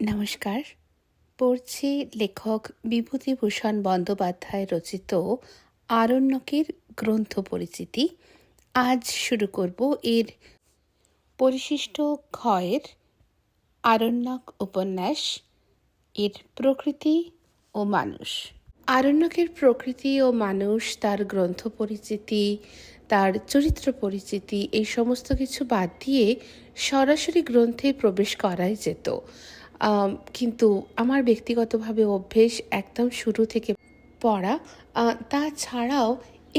নমস্কার। পড়ছি লেখক বিভূতিভূষণ বন্দ্যোপাধ্যায় রচিত আরণ্যকের গ্রন্থ পরিচিতি। আজ শুরু করব এর পরিশিষ্ট ক্ষয়ের আরণ্যক উপন্যাস, এর প্রকৃতি ও মানুষ। আরণ্যকের প্রকৃতি ও মানুষ, তার গ্রন্থ পরিচিতি, তার চরিত্র পরিচিতি, এই সমস্ত কিছু বাদ দিয়ে সরাসরি গ্রন্থে প্রবেশ করাই যেত, কিন্তু আমার ব্যক্তিগতভাবে অভ্যেস একদম শুরু থেকে পড়া। তাছাড়াও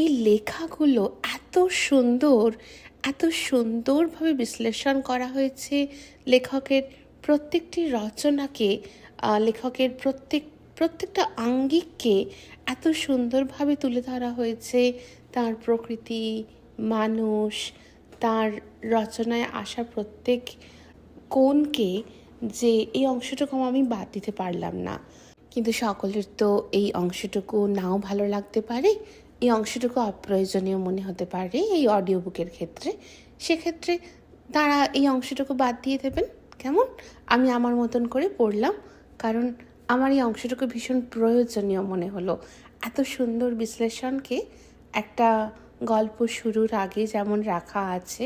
এই লেখাগুলো এত সুন্দরভাবে বিশ্লেষণ করা হয়েছে। লেখকের প্রত্যেকটি রচনাকে, লেখকের প্রত্যেকটা আঙ্গিককে এত সুন্দরভাবে তুলে ধরা হয়েছে। তার প্রকৃতি, মানুষ, তার রচনায় আসা প্রত্যেক কোণকে, যে এই অংশটুকু আমি বাদ দিতে পারলাম না। কিন্তু সকলের তো এই অংশটুকু নাও ভালো লাগতে পারে, এই অংশটুকু অপ্রয়োজনীয় মনে হতে পারে এই অডিও বুকের ক্ষেত্রে। সেক্ষেত্রে তারা এই অংশটুকু বাদ দিয়ে দেবেন, কেমন? আমি আমার মতন করে পড়লাম, কারণ আমার এই অংশটুকু ভীষণ প্রয়োজনীয় মনে হলো। এত সুন্দর বিশ্লেষণকে একটা গল্প শুরুর আগে যেমন রাখা আছে,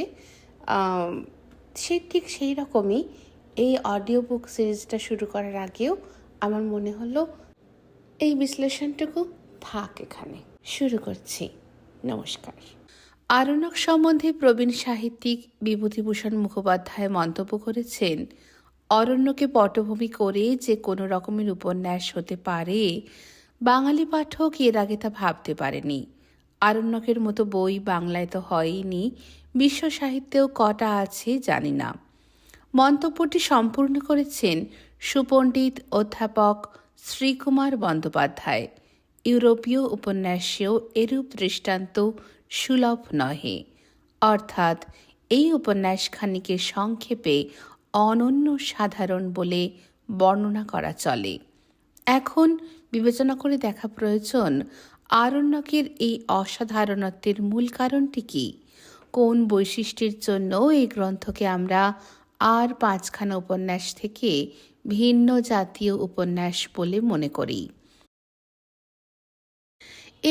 ঠিক সেই রকমই এই অডিও বুক সিরিজটা শুরু করার আগেও আমার মনে হলো এই বিশ্লেষণটুকু থাক এখানে। শুরু করছি। নমস্কার। আরণ্যক সম্বন্ধে প্রবীণ সাহিত্যিক বিভূতিভূষণ মুখোপাধ্যায় মন্তব্য করেছেন, অরণ্যকে পটভূমি করে যে কোনো রকমের উপন্যাস হতে পারে, বাঙালি পাঠক এর আগে তা ভাবতে পারেনি। আরণ্যকের মতো বই বাংলায় তো হয়ইনি, বিশ্ব সাহিত্যেও কটা আছে জানি না। মন্তব্যটি সম্পূর্ণ করেছেন সুপণ্ডিত অধ্যাপক শ্রীকুমার বন্দ্যোপাধ্যায়। ইউরোপীয় উপন্যাসেও এরূপ দৃষ্টান্ত সুলভ নহে। অর্থাৎ এই উপন্যাসখানিকে সংক্ষেপে অনন্য সাধারণ বলে বর্ণনা করা চলে। এখন বিবেচনা করে দেখা প্রয়োজন, আরণ্যকের এই অসাধারণত্বের মূল কারণটি কী? কোন বৈশিষ্ট্যের জন্য এই গ্রন্থকে আমরা আর 5খানা উপন্যাস থেকে ভিন্ন জাতীয় উপন্যাস বলে মনে করি?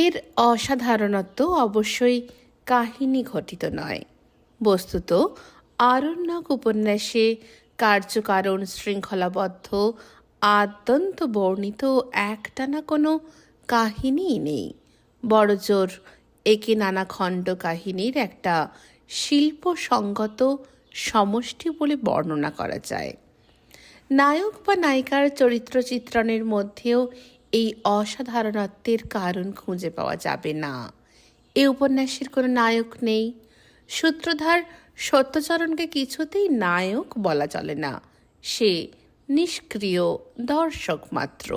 এর অসাধারণত্ব অবশ্যই কাহিনী ঘটিত নয়। বস্তুত আরণ্যক উপন্যাসে কার্যকারণ শৃঙ্খলাবদ্ধ, আদ্যন্ত বর্ণিত একটানা কোনো কাহিনীই নেই। বড়জোর একে নানা খণ্ড কাহিনীর একটা শিল্পসঙ্গত সমষ্টি বলে বর্ণনা করা যায়। নায়ক বা নায়িকার চরিত্র চিত্রণের মধ্যেও এই অসাধারণত্বের কারণ খুঁজে পাওয়া যাবে না। এ উপন্যাসের কোনো নায়ক নেই। সূত্রধার সত্যচরণকে কিছুতেই নায়ক বলা চলে না, সে নিষ্ক্রিয় দর্শক মাত্র।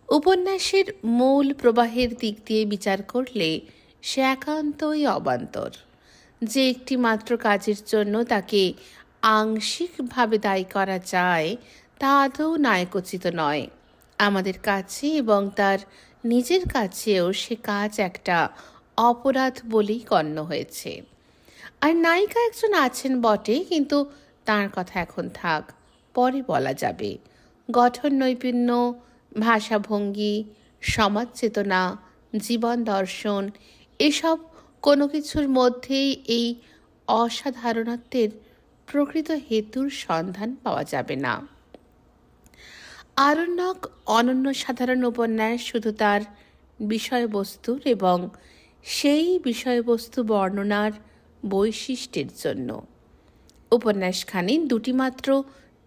উপন্যাসের মূল প্রবাহের দিক দিয়ে বিচার করলে সে একান্তই অবান্তর। যে একটি মাত্র কাজের জন্য তাকে আংশিকভাবে দায়ী করা যায়, তা আদৌ নায়কোচিত নয়। আমাদের কাছে এবং তার নিজের কাছেও সে কাজ একটা অপরাধ বলেই গণ্য হয়েছে। আর নায়িকা একজন আছেন বটে, কিন্তু তার কথা এখন থাক, পরে বলা যাবে। গঠন নৈপুণ্য, ভাষাভঙ্গি, সমাজ চেতনা, জীবন দর্শন, এসব কোনো কিছুর মধ্যেই এই অসাধারণত্বের প্রকৃত হেতুর সন্ধান পাওয়া যাবে না। আরণ্যক অনন্য সাধারণ উপন্যাস শুধু তার বিষয়বস্তুর এবং সেই বিষয়বস্তু বর্ণনার বৈশিষ্ট্যের জন্য। উপন্যাসখানি দুটি মাত্র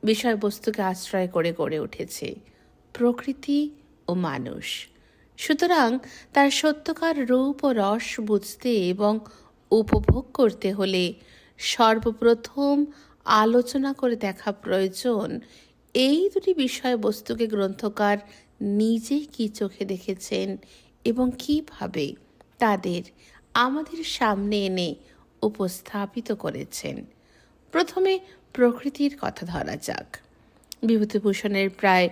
বিষয়বস্তুকে আশ্রয় করে গড়ে উঠেছে, প্রকৃতি ও মানুষ। সুতরাং তার সত্যকার রূপ ও রস বুঝতে এবং উপভোগ করতে হলে সর্বপ্রথম আলোচনা করে দেখা প্রয়োজন এই দুটি বিষয়বস্তুকে গ্রন্থকার নিজে কি চোখে দেখেছেন এবং কিভাবে তাদের আমাদের সামনে এনে উপস্থাপিত করেছেন। প্রথমে প্রকৃতির কথা ধরা যাক। বিভূতিভূষণের প্রায়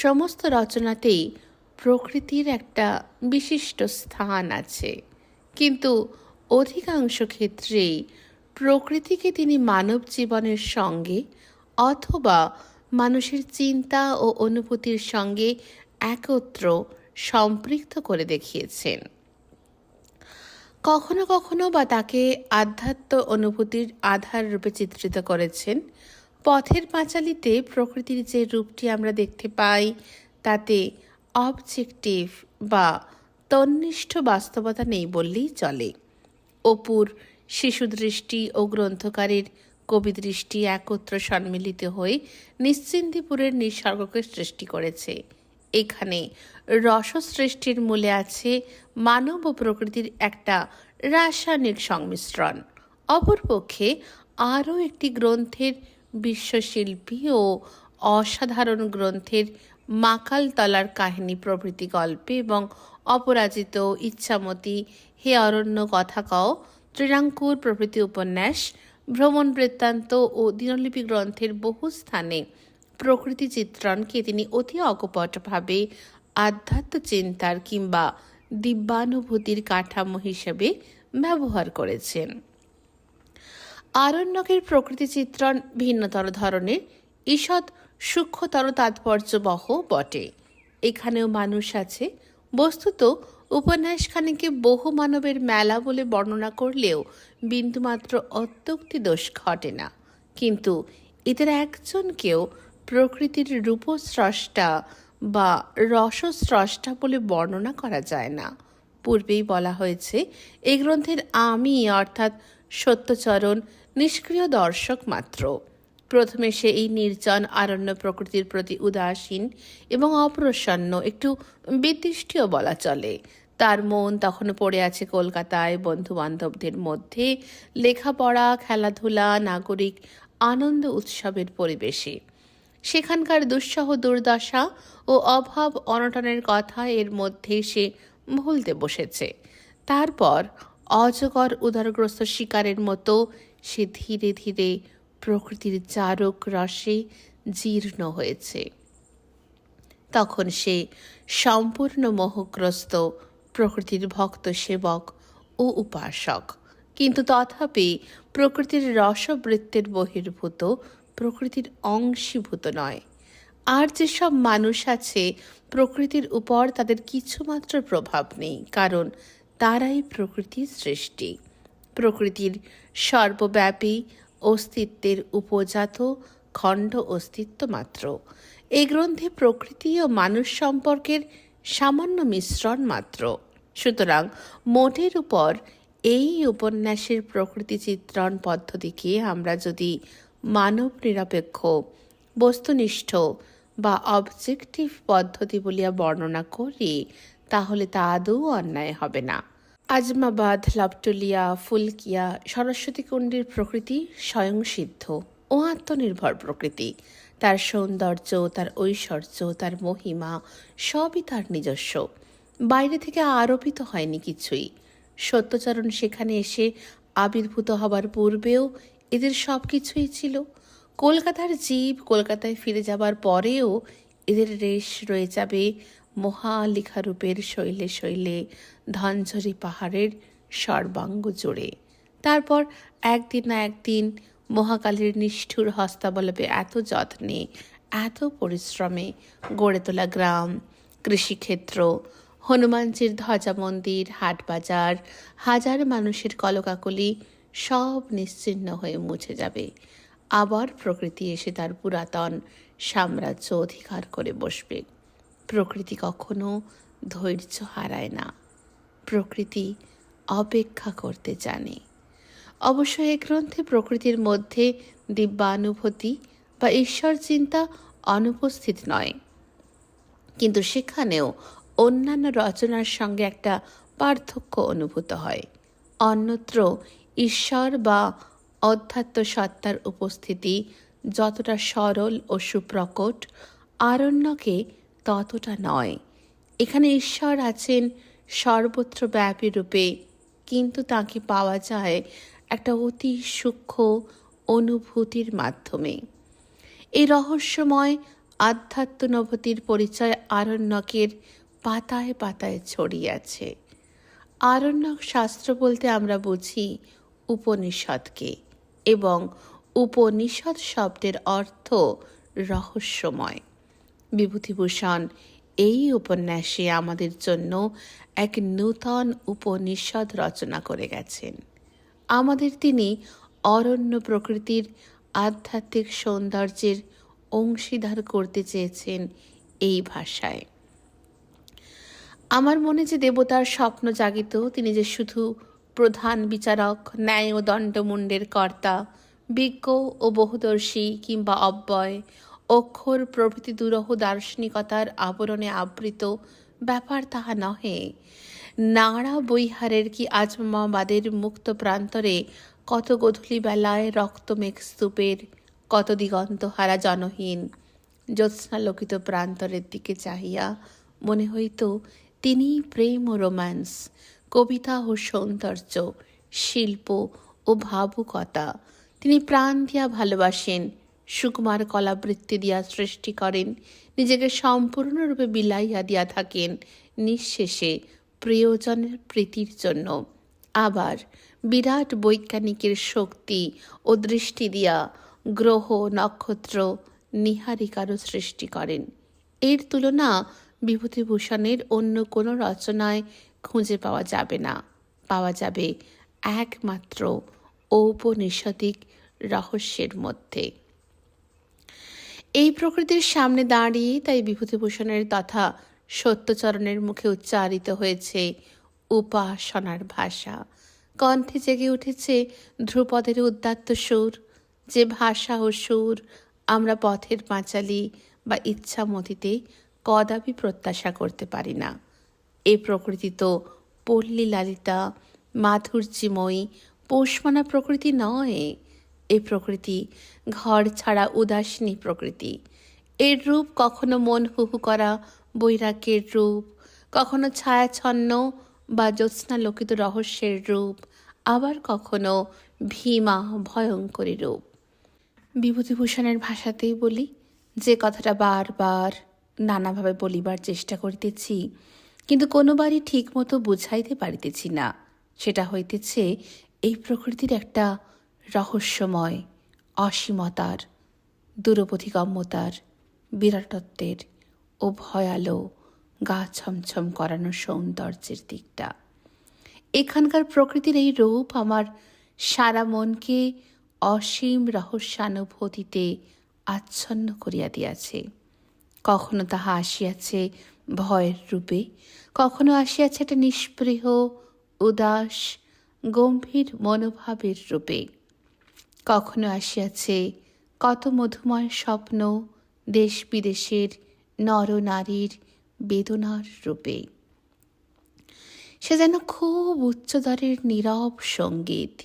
সমস্ত রচনাতেই প্রকৃতির একটা বিশিষ্ট স্থান আছে, কিন্তু অধিকাংশ ক্ষেত্রেই প্রকৃতিকে তিনি মানব জীবনের সঙ্গে অথবা মানুষের চিন্তা ও অনুভূতির সঙ্গে একত্র সম্পৃক্ত করে দেখিয়েছেন। কখনো কখনো বা তাকে আধ্যাত্ম অনুভূতির আধার রূপে চিত্রিত করেছেন। পথের পাঁচালীতে প্রকৃতির যে রূপটি আমরা দেখতে পাই তাতে অবজেক্টিভ বা তন্নিষ্ঠ বাস্তবতা নেই বললেই চলে। অপুর শিশুদৃষ্টি ও গ্রন্থকারের কবিদৃষ্টি একত্র সম্মিলিত হয়ে নিশ্চিন্দিপুরের নিসর্গকে সৃষ্টি করেছে। এখানে রসসৃষ্টির মূলে আছে মানব ও প্রকৃতির একটা রাসায়নিক সংমিশ্রণ। অপরপক্ষে আরও একটি গ্রন্থের বিশ্বশিল্পী ও অসাধারণ গ্রন্থের মাকালতলার কাহিনী প্রভৃতি গল্পে এবং অপরাজিত, ইচ্ছামতী, হে অরণ্য কথা কও, ত্রিরাঙ্কুর প্রভৃতি উপন্যাস, ভ্রমণ বৃত্তান্ত ও দিনলিপি গ্রন্থের বহু স্থানে প্রকৃতি চিত্রণকে তিনি অতি অকপটভাবে আধ্যাত্ম চিন্তার কিংবা দিব্যানুভূতির কাঠামো হিসেবে ব্যবহার করেছেন। আরণ্যকের প্রকৃতি চিত্রণ ভিন্নতর ধরনের, ঈষৎ সূক্ষ্মতর তাৎপর্যবহ বটে। এখানেও মানুষ আছে। বস্তুত উপন্যাসখানিকে বহু মানবের মেলা বলে বর্ণনা করলেও বিন্দুমাত্র অত্যুক্তি দোষ ঘটে না। কিন্তু এদের একজনকেও প্রকৃতির রূপস্রষ্টা বা রসস্রষ্টা বলে বর্ণনা করা যায় না। পূর্বেই বলা হয়েছে এই গ্রন্থের আমি অর্থাৎ সত্যচরণ নিষ্ক্রিয় দর্শক মাত্র। প্রথমে সে এই নির্জন আরণ্য প্রকৃতির প্রতি উদাসীন এবং অপ্রসন্ন, একটু বিতৃষ্টিও বলা চলে। তার মন তখনও পড়ে আছে কলকাতায় বন্ধুবান্ধবদের মধ্যে, লেখাপড়া, খেলাধুলা, নাগরিক আনন্দ উৎসবের পরিবেশে। সেখানকার দুঃসহ দুর্দশা ও অভাব অনটনের কথা এর মধ্যে সে ভুলতে বসেছে। তারপর অজগর উদরগ্রস্ত শিকারের মতো সে ধীরে ধীরে প্রকৃতির চারক রসে জীর্ণ হয়েছে। তখন সে সম্পূর্ণ মোহগ্রস্ত প্রকৃতির ভক্ত সেবক ও উপাসক, কিন্তু তথাপি প্রকৃতির রসবৃত্তের বহির্ভূত, প্রকৃতির অংশীভূত নয়। আর যেসব মানুষ আছে প্রকৃতির উপর তাদের কিছুমাত্র প্রভাব নেই, কারণ তারাই প্রকৃতির সৃষ্টি, প্রকৃতির সর্বব্যাপী অস্তিত্বের উপজাত খণ্ড অস্তিত্ব মাত্র। এই গ্রন্থে প্রকৃতি ও মানুষ সম্পর্কের সামান্য মিশ্রণ মাত্র। সুতরাং মোটের উপর এই উপন্যাসের প্রকৃতি চিত্রণ পদ্ধতিকে আমরা যদি মানব নিরপেক্ষ, বস্তুনিষ্ঠ বা অবজেক্টিভ পদ্ধতি বলিয়া বর্ণনা করি, তাহলে তা আদৌ অন্যায় হবে না। আজমাবাদ, লাভটুলিয়া, ফুলকিয়া, সরস্বতী কুণ্ডের প্রকৃতি স্বয়ংসিদ্ধ ও আত্মনির্ভর প্রকৃতি। তার সৌন্দর্য, তার ঐশ্বর্য, তার মহিমা সবই তার নিজস্ব, বাইরে থেকে আরোপিত হয়নি কিছুই। সত্যচরণ সেখানে এসে আবির্ভূত হবার পূর্বেও এদের সব কিছুই ছিল। কলকাতার জীব কলকাতায় ফিরে যাবার পরেও এদের রেশ রয়ে যাবে মহালিখারূপের শৈলে শৈলে ধনঝরি পাহাড়ের সর্বাঙ্গ জুড়ে। তারপর একদিন না একদিন মহাকালীর নিষ্ঠুর হস্তাবলবে এত যত্নে, এত পরিশ্রমে গড়ে তোলা গ্রাম, কৃষিক্ষেত্র, হনুমানজির ধ্বজা মন্দির, হাট বাজার, হাজার মানুষের কলকাকলি সব নিশ্চিহ্ন হয়ে মুছে যাবে। আবার প্রকৃতি এসে তার পুরাতন সাম্রাজ্য অধিকার করে বসবে। প্রকৃতি কখনো ধৈর্য হারায় না, প্রকৃতি অপেক্ষা করতে জানে। অবশ্য এই গ্রন্থে প্রকৃতির মধ্যে দিব্যানুভূতি বা ঈশ্বর চিন্তা অনুপস্থিত নয়, কিন্তু সেখানেও অন্যান্য রচনার সঙ্গে একটা পার্থক্য অনুভূত হয়। অন্যত্র ঈশ্বর বা অধ্যাত্ম সত্তার উপস্থিতি যতটা সরল ও সুপ্রকট, আরণ্যকে ততটা নয়। এখানে ঈশ্বর আছেন সর্বত্র ব্যাপী রূপে, কিন্তু তাকে পাওয়া যায় একটা অতি সূক্ষ্ম অনুভূতির মাধ্যমে। এই রহস্যময় আধ্যাত্মনভূতির পরিচয় আরণ্যকের পাতায় পাতায় ছড়িয়ে আছে। আরণ্যক শাস্ত্র বলতে আমরা বুঝি উপনিষদকে, এবং উপনিষদ শব্দের অর্থ রহস্যময়। বিভূতিভূষণ এই উপন্যাসে আমাদের জন্য এক নূতন উপনিষদ রচনা করে গেছেন। আমাদের তিনি অরণ্য প্রকৃতির আধ্যাত্মিক সৌন্দর্যের অংশীদার করতে চেয়েছেন এই ভাষায়। আমার মনে যে দেবতার স্বপ্ন জাগিত, তিনি যে শুধু প্রধান বিচারক, ন্যায় ও দণ্ডমুণ্ডের কর্তা, বিজ্ঞ ও বহুদর্শী কিংবা অব্যয়, অক্ষর প্রভৃতি দুরহ দার্শনিকতার আবরণে আবৃত ব্যাপার তাহা নহে। নাড়া বৈহারের কি আজমাবাদের মুক্ত প্রান্তরে কত গধূলি বেলায় রক্তমেঘ স্তূপের কত দিগন্তহারা জনহীন জ্যোৎস্নালোকিত প্রান্তরের দিকে চাহিয়া মনে হইত তিনি প্রেম ও রোম্যান্স, কবিতা ও সৌন্দর্য, শিল্প ও ভাবুকতা তিনি প্রাণ দিয়া ভালোবাসেন, সুকুমার কলাবৃত্তি দিয়া সৃষ্টি করেন, নিজেকে সম্পূর্ণরূপে বিলাইয়া দিয়া থাকেন নিঃশেষে প্রিয়জনের প্রীতির জন্য। আবার বিরাট বৈজ্ঞানিকের শক্তি ও দৃষ্টি দিয়া গ্রহ নক্ষত্র নীহারিকারও সৃষ্টি করেন। এর তুলনা বিভূতিভূষণের অন্য কোনো রচনায় খুঁজে পাওয়া যাবে না। পাওয়া যাবে একমাত্র ঔপনিষদিক রহস্যের মধ্যে। এই প্রকৃতির সামনে দাঁড়িয়ে তাই বিভূতিভূষণের তথা সত্যচরণের মুখে উচ্চারিত হয়েছে উপাসনার ভাষা। কণ্ঠে জেগে উঠেছে ধ্রুপদের উদাত্ত সুর, যে ভাষা ও সুর আমরা পথের পাঁচালী বা ইচ্ছামতিতে কদাপি প্রত্যাশা করতে পারি না। এ প্রকৃতি তো পল্লী লালিতা, মাধুর্যময়ী, পোষমানা প্রকৃতি নয়। এ প্রকৃতি ঘর ছাড়া উদাসিনী প্রকৃতি। এর রূপ কখনো মন হুহু করা বৈরাগ্যের রূপ, কখনো ছায়াছন্ন বা জ্যোৎস্নালোকিত রহস্যের রূপ, আবার কখনো ভীমা ভয়ঙ্করী রূপ। বিভূতিভূষণের ভাষাতেই বলি, যে কথাটা বারবার নানাভাবে বলিবার চেষ্টা করিতেছি, কিন্তু কোনোবারই ঠিক মতো বুঝাইতে পারিতেছি না, সেটা হইতেছে এই প্রকৃতির একটা রহস্যময়, অসীমতার, দূরবধিগম্যতার, বিরাটত্বের ও ভয়ালো গা ছমছম করানো সৌন্দর্যের দিকটা। এখানকার প্রকৃতির এই রূপ আমার সারা মনকে অসীম রহস্যানুভূতিতে আচ্ছন্ন করিয়া দিয়াছে। কখনো তাহা আসিয়াছে ভয়ের রূপে, কখনো আসিয়াছে একটা নিষ্পৃহ, উদাস, গম্ভীর মনোভাবের রূপে, কখনো আসিয়াছে কত মধুময় স্বপ্ন, দেশ বিদেশের নরনারীর বেদনার রূপে। সে যেন খুব উচ্চদরের নীরব সঙ্গীত,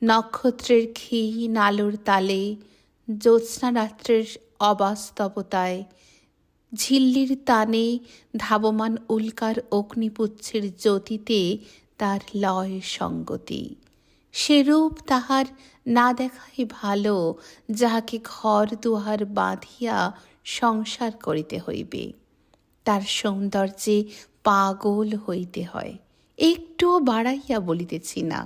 নক্ষত্রের ক্ষীণ আলোর তালে, জ্যোৎস্না রাত্রের অবাস্তবতায়, ঝিল্লির তানে ধাবমান উল্কার অগ্নিপুচ্ছের জ্যোতিতে তার লয় সঙ্গতি। সেরূপ তাহার না দেখাই ভালো, যাহাকে ঘর দুয়ার বাঁধিয়া সংসার করিতে হইবে। তার সৌন্দর্যে পাগল হইতে হয়। একটুও বাড়াইয়া বলিতেছি না।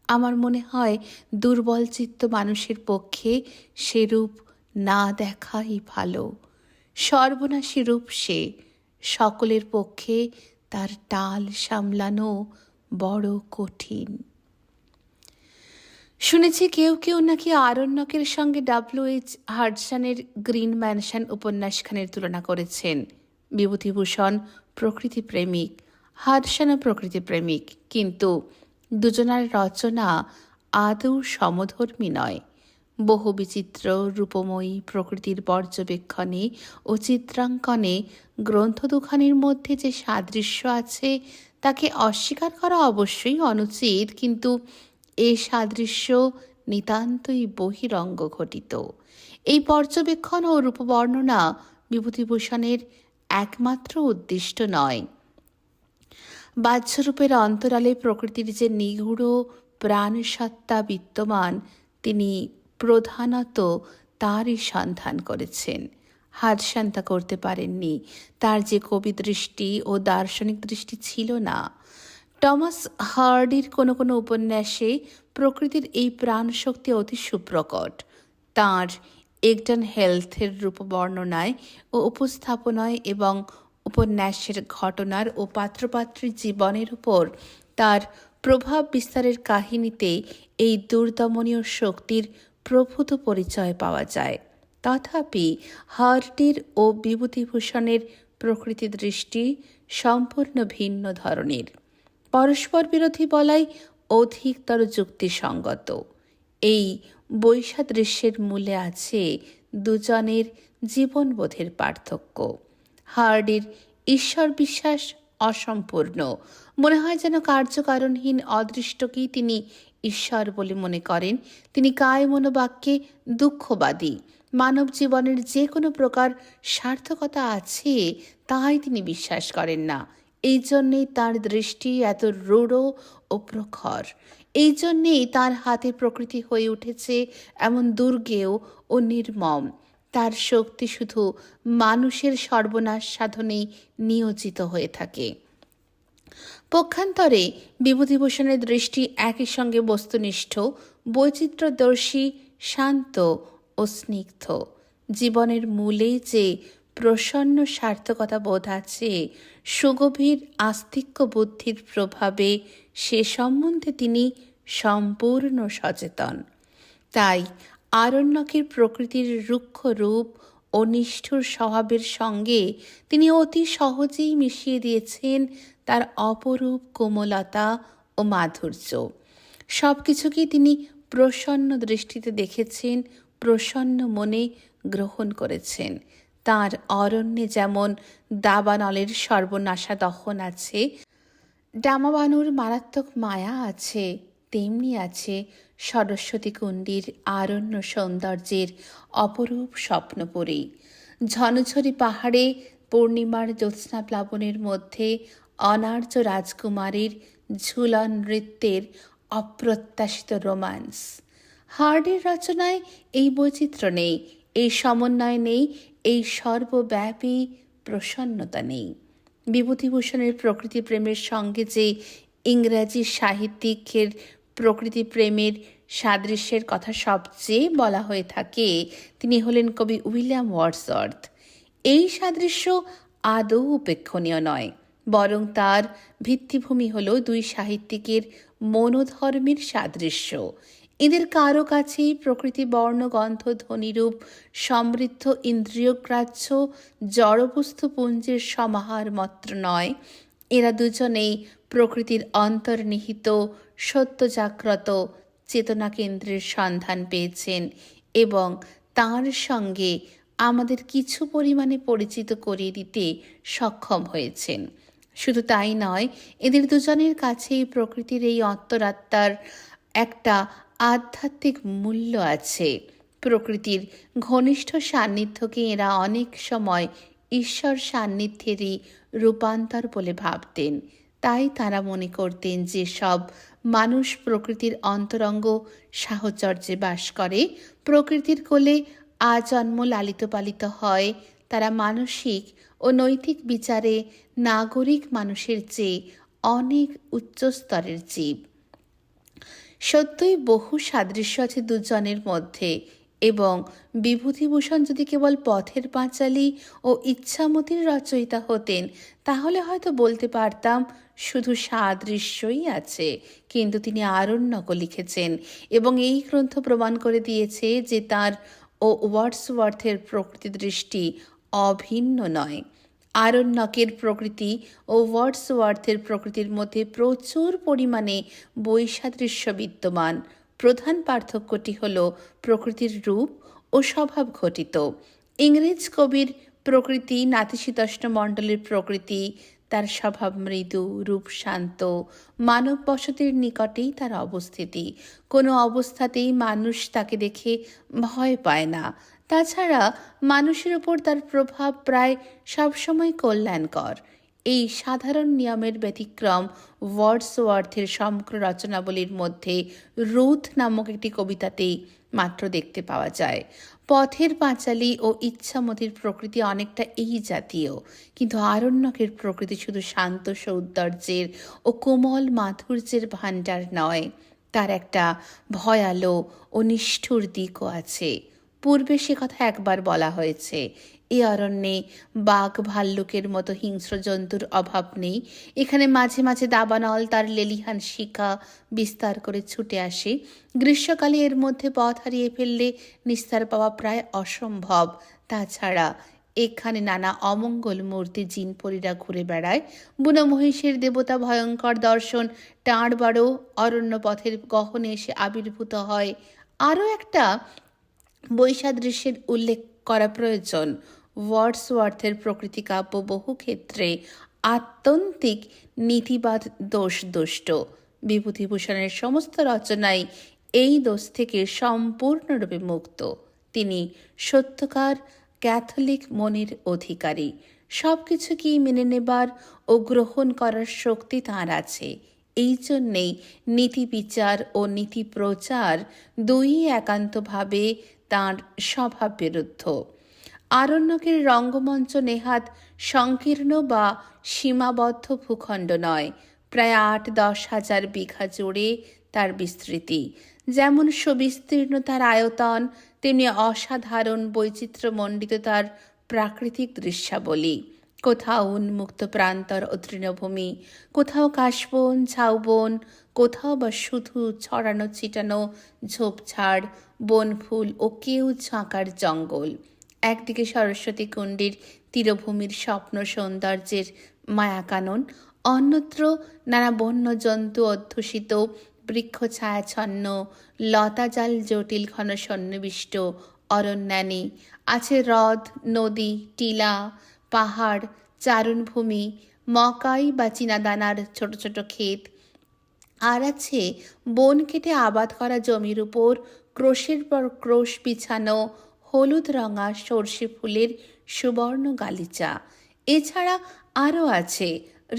আমার মনে হয় দুর্বল চিত্ত মানুষের পক্ষে সেরূপ না দেখাই ভালো। সর্বনাশী রূপ সে, সকলের পক্ষে তার টাল সামলানো বড় কঠিন। শুনেছি কেউ কেউ নাকি আরণ্যকের সঙ্গে W.H. হাডসনের গ্রিন ম্যানশন উপন্যাসখানের তুলনা করেছেন। বিভূতিভূষণ প্রকৃতি প্রেমিক, হাডসনও প্রকৃতি প্রেমিক, কিন্তু দুজনার রচনা আদৌ সমধর্মী নয়। বহু বিচিত্র রূপময়ী প্রকৃতির পর্যবেক্ষণে ও চিত্রাঙ্কনে গ্রন্থ দুখানির মধ্যে যে সাদৃশ্য আছে তাকে অস্বীকার করা অবশ্যই অনুচিত, কিন্তু এ সাদৃশ্য নিতান্তই বহিরঙ্গ ঘটিত। এই পর্যবেক্ষণ ও রূপবর্ণনা বিভূতিভূষণের একমাত্র উদ্দিষ্ট নয়। বাহ্যরূপের অন্তরালে প্রকৃতির যে নিগূঢ় প্রাণসত্তা বিদ্যমান, তিনি প্রধানত তারই সন্ধান করেছেন। হাডসন তা করতে পারেননি। তার যে কবি দৃষ্টি ও দার্শনিক দৃষ্টি ছিল না। টমাস হার্ডির কোনো কোনো উপন্যাসে প্রকৃতির এই প্রাণশক্তি অতি সুপ্রকট। তাঁর একজন হেলথের রূপ বর্ণনায় ও উপস্থাপনায় এবং উপন্যাসের ঘটনার ও পাত্রপাত্রীর জীবনের উপর তার প্রভাব বিস্তারের কাহিনীতে এই দুর্দমনীয় শক্তির প্রভূত পরিচয় পাওয়া যায়। তথাপি হার্ডির ও বিভূতিভূষণের প্রকৃতি দৃষ্টি সম্পূর্ণ ভিন্ন ধরনের, পরস্পর বিরোধী বলাই অধিকতর যুক্তিসঙ্গত। এই বৈসাদৃশ্যের মূলে আছে দুজনের জীবনবোধের পার্থক্য। হার্ডির ঈশ্বর বিশ্বাস অসম্পূর্ণ, মনে হয় যেন কার্যকারণহীন অদৃষ্টকেই তিনি ঈশ্বর বলে মনে করেন। তিনি কায় মনোবাক্যে দুঃখবাদী, মানব জীবনের যে কোনো প্রকার সার্থকতা আছে তাই তিনি বিশ্বাস করেন না। এই জন্যেই তাঁর দৃষ্টি এত রূঢ় ও প্রখর। এই জন্যেই তাঁর হাতে প্রকৃতি হয়ে উঠেছে এমন দুর্গেয় ও নির্মম। তার শক্তি শুধু মানুষের সর্বনাশ সাধনেই নিয়োজিত হয়ে থাকে। পক্ষান্তরে বিভূতিভূষণের দৃষ্টি একই সঙ্গে বস্তুনিষ্ঠ, বৈচিত্র্যদর্শী, শান্ত ও স্নিগ্ধ। জীবনের মূলে যে প্রসন্ন সার্থকতা বোধ আছে, সুগভীর আস্তিক্য বুদ্ধির প্রভাবে সে সম্বন্ধে তিনি সম্পূর্ণ সচেতন। তাই আরণ্যকের প্রকৃতির রুক্ষ রূপ ও নিষ্ঠুর স্বভাবের সঙ্গে তিনি অতি সহজেই মিশিয়ে দিয়েছেন তার অপরূপ কোমলতা ও মাধুর্য। সব কিছুকেই তিনি প্রসন্ন দৃষ্টিতে দেখেছেন, প্রসন্ন মনে গ্রহণ করেছেন। তাঁর অরণ্যে যেমন দাবানলের সর্বনাশা দহন আছে, ডামাবানুর মারাত্মক মায়া আছে, তেমনি আছে সরস্বতী কুণ্ডীর আরণ্য সৌন্দর্যের অপরূপ স্বপ্নপুরী। ঝনঝরি পাহাড়ে পূর্ণিমার জ্যোৎস্না প্লাবনের মধ্যে অনার্য রাজকুমারীর ঝুলন নৃত্যের অপ্রত্যাশিত রোমান্স। হার্ডির রচনায় এই বৈচিত্র্য নেই, এই সমন্বয় নেই, এই সর্বব্যাপী প্রসন্নতা নেই। বিভূতিভূষণের প্রকৃতি প্রেমের সঙ্গে যে ইংরাজি সাহিত্যিকের প্রকৃতি প্রেমের সাদৃশ্যের কথা সবচেয়ে বলা হয়ে থাকে, তিনি হলেন কবি উইলিয়াম ওয়ার্ডসওয়ার্থ। এই সাদৃশ্য আদৌ উপেক্ষণীয় নয়, বরং তার ভিত্তিভূমি হল দুই সাহিত্যিকের মনোধর্মের সাদৃশ্য। এদের কারো কাছেই প্রকৃতি বর্ণগন্ধ ধ্বনিরূপ সমৃদ্ধ ইন্দ্রিয়গ্রাহ্য জড়বস্তু পুঞ্জের সমাহার মাত্র নয়, এরা দুজনেই প্রকৃতির অন্তর্নিহিত সত্য জাগ্রত চেতনা কেন্দ্রের সন্ধান পেয়েছেন এবং তাঁর সঙ্গে আমাদের কিছু পরিমাণে পরিচিত করিয়ে দিতে সক্ষম হয়েছেন। শুধু তাই নয়, এদের দুজনের কাছেই প্রকৃতির এই অন্তরাত্মার একটা আধ্যাত্মিক মূল্য আছে। প্রকৃতির ঘনিষ্ঠ সান্নিধ্যকে এরা অনেক সময় ঈশ্বর সান্নিধ্যেরই রূপান্তর বলে ভাবতেন। তাই তারা মনে করতেন যে সব মানুষ প্রকৃতির অন্তরঙ্গ সাহচর্যে বাস করে, প্রকৃতির কোলে আজন্ম লালিত পালিত হয়, তারা মানসিক ও নৈতিক বিচারে নাগরিক মানুষের চেয়ে অনেক উচ্চ স্তরের জীব। সত্যই বহু সাদৃশ্য আছে দুজনের মধ্যে, এবং বিভূতিভূষণ যদি কেবল পথের পাঁচালী ও ইচ্ছামতির রচয়িতা হতেন তাহলে হয়তো বলতে পারতাম শুধু সাদৃশ্যই আছে। কিন্তু তিনি আরণ্যকও লিখেছেন এবং এই গ্রন্থ প্রমাণ করে দিয়েছে যে তাঁর ও ওয়ার্ডসওয়ার্থের প্রকৃতি দৃষ্টি অভিন্ন নয়। আরণ্যকের প্রকৃতি ও ওয়ার্ডসওয়ার্থের প্রকৃতির মধ্যে প্রচুর পরিমাণে বৈসাদৃশ্য বিদ্যমান। প্রধান পার্থক্যটি হল প্রকৃতির রূপ ও স্বভাব ঘটিত। ইংরেজ কবির প্রকৃতি নাতিশীতোষ্ণ মণ্ডলের প্রকৃতি, তার স্বভাব মৃদু, রূপ শান্ত, মানব বসতির নিকটেই তার অবস্থিতি। কোনো অবস্থাতেই মানুষ তাকে দেখে ভয় পায় না। তাছাড়া মানুষের উপর তার প্রভাব প্রায় সবসময় কল্যাণকর। এই সাধারণ নিয়মের ব্যতিক্রম ওয়ার্ডসওয়ার্থের সমগ্র রচনাবলীর মধ্যে রুথ নামক একটি কবিতাতেই মাত্র দেখতে পাওয়া যায়। পথের পাঁচালী ও ইচ্ছামতির প্রকৃতি অনেকটা এই জাতীয়, কিন্তু আরণ্যকের প্রকৃতি শুধু শান্ত সৌন্দর্যের ও কোমল মাধুর্যের ভাণ্ডার নয়, তার একটা ভয়ালো ও নিষ্ঠুর দিকও আছে। পূর্বে সে কথা একবার বলা হয়েছে। এ অরণ্যে বাঘ ভাল্লুকের মতো হিংস্র জন্তুর অভাব নেই। এখানে মাঝে মাঝে দাবানল তার লেলিহান শিখা বিস্তার করে ছুটে আসে। গ্রীষ্মকালে এর মধ্যে পথ হারিয়ে ফেললে নিস্তার পাওয়া প্রায় অসম্ভব। তাছাড়া এখানে নানা অমঙ্গল মূর্তি জিনপরীরা ঘুরে বেড়ায়। বুনো মহিষের দেবতা ভয়ঙ্কর দর্শন টাঁড় বাড়ো অরণ্য পথের গহনে এসে আবির্ভূত হয়। আরও একটা বৈসাদৃশ্যের উল্লেখ করা প্রয়োজন। ওয়ার্ডসওয়ার্থের প্রকৃতি কাব্য বহু ক্ষেত্রে আত্যন্তিক নীতিবাদ দোষদুষ্ট। বিভূতিভূষণের সমস্ত রচনাই এই দোষ থেকে সম্পূর্ণরূপে মুক্ত। তিনি সত্যকার ক্যাথলিক মনের অধিকারী। সব কিছুকেই মেনে নেবার ও গ্রহণ করার শক্তি তাঁর আছে। এই জন্যেই নীতি বিচার ও নীতি প্রচার দুই একান্তভাবে তাঁর স্বভাব বিরুদ্ধ। আরণ্যকের রঙ্গমঞ্চ নেহাত সংকীর্ণ বা সীমাবদ্ধ ভূখণ্ড নয়, প্রায় ৮-১০ হাজার বিঘা জুড়ে তার বিস্তৃতি। যেমন সুবিস্তীর্ণ তার আয়তন, তেমনি অসাধারণ বৈচিত্র্যমণ্ডিত তার প্রাকৃতিক দৃশ্যাবলী। কোথাও উন্মুক্ত প্রান্তর ও তৃণভূমি, কোথাও কাশবন ঝাউবন, কোথাও বা শুধু ছড়ানো ছিটানো ঝোপঝাড়, বনফুল ও কেউ ঝাঁকার জঙ্গল। একদিকে সরস্বতী কুণ্ডের তীরভূমির স্বপ্ন সৌন্দর্যের মায়াকানন, অন্যত্র নানা বন্য জন্তু অধ্যুষিত বৃক্ষ ছায়াচ্ছন্ন লতাজাল জটিল ঘন সন্নিবিষ্ট অরণ্যানী। আছে হ্রদ, নদী, টিলা, পাহাড়, চারণভূমি, মকাই বা চীনাদানার ছোট ছোট ক্ষেত। আর আছে বন কেটে আবাদ করা জমির উপর ক্রোশের পর ক্রোশ বিছানো হলুদ রঙা সর্ষে ফুলের সুবর্ণ গালিচা। এছাড়া আরও আছে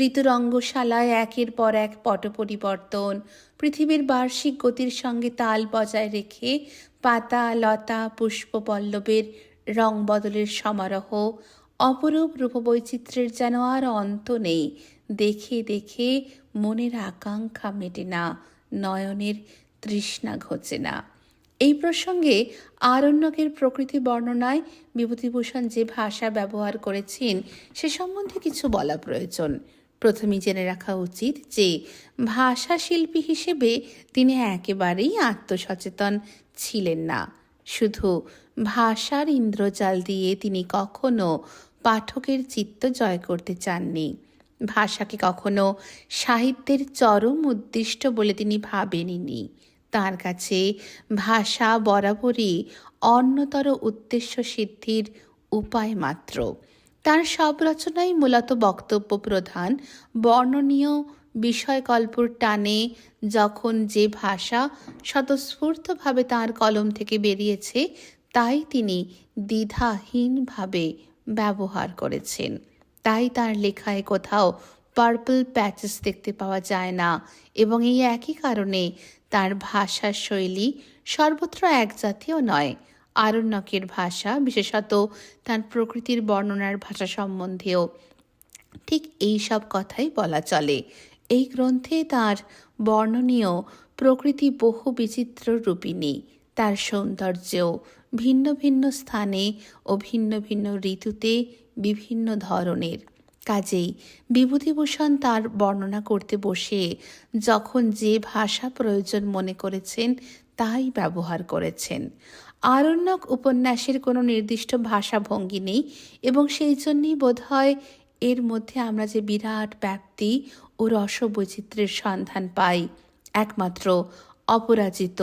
ঋতুরঙ্গশালায় একের পর এক পট পরিবর্তন, পৃথিবীর বার্ষিক গতির সঙ্গে তাল বজায় রেখে পাতা লতা পুষ্প পল্লবের রং বদলের সমারোহ। অপরূপ রূপবৈচিত্র্যের যেন আর অন্ত নেই। দেখে দেখে মনের আকাঙ্ক্ষা মেটে না, নয়নের তৃষ্ণা ঘোচে না। এই প্রসঙ্গে আরণ্যকের প্রকৃতি বর্ণনায় বিভূতিভূষণ যে ভাষা ব্যবহার করেছেন সে সম্বন্ধে কিছু বলা প্রয়োজন। প্রথমেই জেনে রাখা উচিত যে ভাষা শিল্পী হিসেবে তিনি একেবারেই আত্মসচেতন ছিলেন না। শুধু ভাষার ইন্দ্রজাল দিয়ে তিনি কখনো পাঠকের চিত্ত জয় করতে চাননি। ভাষাকে কখনো সাহিত্যের চরম উদ্দিষ্ট বলে তিনি ভাবেননি। তাঁর কাছে ভাষা বরাবরই অন্যতর উদ্দেশ্য সিদ্ধির উপায় মাত্র। তার সব রচনাই মূলত বক্তব্য প্রধান। বর্ণনীয় বিষয়কল্পর টানে যখন যে ভাষা স্বতঃস্ফূর্তভাবে তাঁর কলম থেকে বেরিয়েছে তাই তিনি দ্বিধাহীনভাবে ব্যবহার করেছেন। তাই তার লেখায় কোথাও পার্পল প্যাচেস দেখতে পাওয়া যায় না, এবং এই একই কারণে তার ভাষার শৈলী সর্বত্র একজাতীয় নয়। আরণ্যকের ভাষা, বিশেষত তার প্রকৃতির বর্ণনার ভাষা সম্বন্ধেও ঠিক এই সব কথাই বলা চলে। এই গ্রন্থে তার বর্ণনীয় প্রকৃতি বহু বিচিত্র রূপিণী। তার সৌন্দর্য ভিন্ন ভিন্ন স্থানে ও ভিন্ন ভিন্ন ঋতুতে বিভিন্ন ধরনের। কাজেই বিভূতিভূষণ তার বর্ণনা করতে বসে যখন যে ভাষা প্রয়োজন মনে করেছেন তাই ব্যবহার করেছেন। আরণ্যক উপন্যাসের কোনো নির্দিষ্ট ভাষা ভঙ্গি নেই, এবং সেই জন্যই বোধহয় এর মধ্যে আমরা যে বিরাট ব্যাপ্তি ও রসবৈচিত্র্যের সন্ধান পাই। একমাত্র অপরাজিত,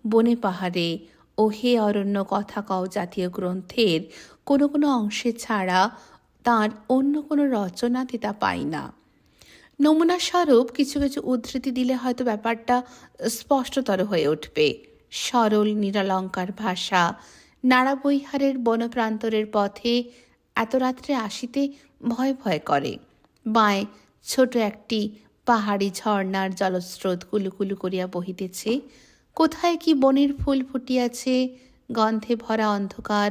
বনে পাহাড়ে ও হে অরণ্য কথা কও জাতীয় গ্রন্থের কোনো কোনো অংশে ছাড়া তাঁর অন্য কোনো রচনাতে তা পাই না। নমুনাস্বরূপ কিছু কিছু উদ্ধৃতি দিলে হয়তো ব্যাপারটা স্পষ্টতর হয়ে উঠবে। সরল নিরালঙ্কার ভাষা। নাড়াবৈহারের বনপ্রান্তরের পথে এত রাত্রে আসিতে ভয় ভয় করে। বাঁয় ছোট একটি পাহাড়ি ঝর্ণার জলস্রোত কুলুকুলু করিয়া বহিতেছে। কোথায় কি বনের ফুল ফুটিয়াছে, গন্ধে ভরা অন্ধকার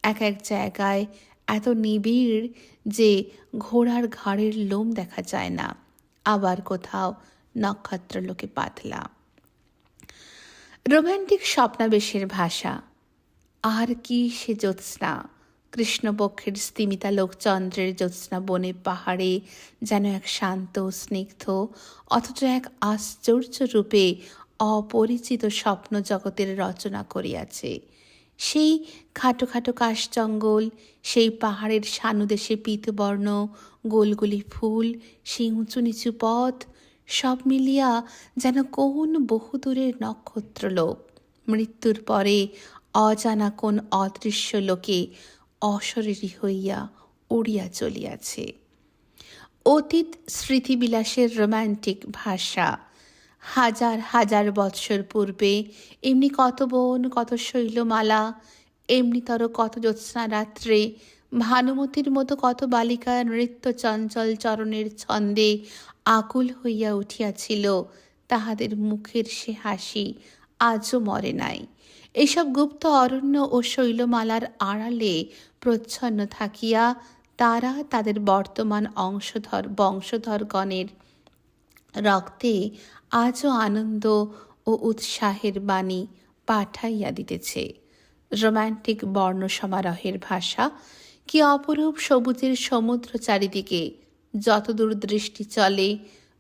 এক এক জায়গায় এত নিবিড় যে ঘোড়ার ঘাড়ের লোম দেখা যায় না। আবার কোথাও নক্ষত্রলোকে পাতলা। রোম্যান্টিক স্বপ্নাবেশের ভাষা। আর কি সে জ্যোৎস্না! কৃষ্ণপক্ষের স্তিমিতালোক চন্দ্রের জ্যোৎস্না বনে পাহাড়ে যেন এক শান্ত স্নিগ্ধ অথচ এক আশ্চর্য রূপে অপরিচিত স্বপ্ন জগতের রচনা করিয়াছে। সেই খাটো খাটো কাশ জঙ্গল, সেই পাহাড়ের সানুদেশে পীতবর্ণ গোলগুলি ফুল, সেই উঁচু নিচু পথ, সব মিলিয়া যেন কোন বহুদূরের নক্ষত্রলোক মৃত্যুর পরে অজানা কোন অদৃশ্য লোকে অশরীরী হইয়া উড়িয়া চলিয়াছে। অতীত স্মৃতিবিলাসের রোম্যান্টিক ভাষা। হাজার হাজার বৎসর পূর্বে এমনি কত বন, কত শৈলমালা, এমনিতর কত জ্যোৎস্না রাত্রে ভানুমতির মতো কত বালিকা নৃত্য চঞ্চল চরণের ছন্দে আকুল হইয়া উঠিয়াছিল, তাহাদের মুখের সে হাসি আজও মরে নাই। এইসব গুপ্ত অরণ্য ও শৈলমালার আড়ালে প্রচ্ছন্ন থাকিয়া তারা তাদের বর্তমান বংশধরগণের রক্তে আজও আনন্দ ও উৎসাহের বাণী পাঠাইয়া দিতেছে। রোম্যান্টিক বর্ণ সমারোহের ভাষা। কি অপরূপ সবুজের সমুদ্র চারিদিকে, যতদূর দৃষ্টি চলে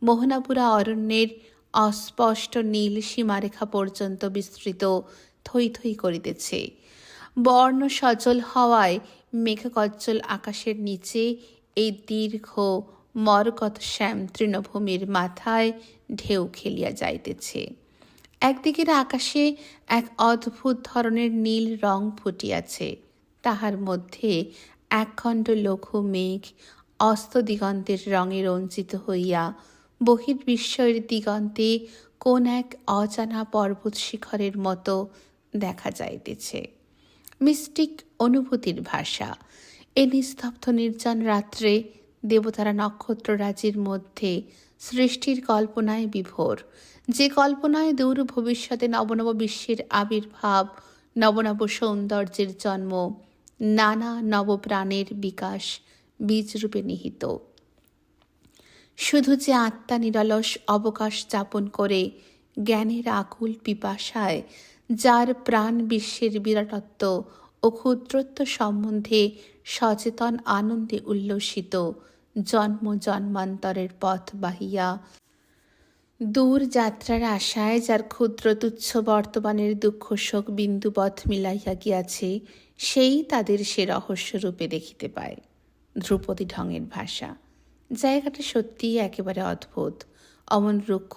মোহনাপুরা অরণ্যের অস্পষ্ট নীল সীমারেখা পর্যন্ত বিস্তৃত থই থই করিতেছে। বর্ণ সজল হওয়ায় মেঘকজ্জ্বল আকাশের নিচে এই দীর্ঘ মরকত শ্যাম তৃণভূমির মাথায় ঢেউ খেলিয়া যাইতেছে। একদিকের আকাশে এক অদ্ভুত ধরনের নীল রং ফুটিয়াছে, তাহার মধ্যে একখণ্ড লঘু মেঘ অস্ত দিগন্তের রঙে রঞ্জিত হইয়া বহির্বিশ্বয়ের দিগন্তে কোন এক অজানা পর্বত শিখরের মতো দেখা যাইতেছে। মিস্টিক অনুভূতির ভাষা। এ নিস্তব্ধ নির্জন রাত্রে দেবতারা নক্ষত্ররাজির মধ্যে সৃষ্টির কল্পনায় বিভোর, যে কল্পনায় দূর ভবিষ্যতে নবনব বিশ্বের আবির্ভাব, নবনব সৌন্দর্যের জন্ম, নানা নবপ্রাণের বিকাশ বীজরূপে নিহিত। শুধু যে আত্মা নিরলস অবকাশ যাপন করে জ্ঞানের আকুল পিপাসায়, যার প্রাণ বিশ্বের বিরাটত্ব ও ক্ষুদ্রত্ব সম্বন্ধে সচেতন আনন্দে উল্লসিত, জন্ম জন্মান্তরের পথ বাহিয়া দূর যাত্রার আশায় যার ক্ষুদ্র তুচ্ছ বর্তমানের দুঃখ শোক বিন্দুবৎ মিলাইয়া গিয়াছে, সেই তাদের সে রহস্যরূপে দেখিতে পায়। ধ্রুপদী ঢঙের ভাষা। জায়গাটা সত্যিই একেবারে অদ্ভুত, অমন রুক্ষ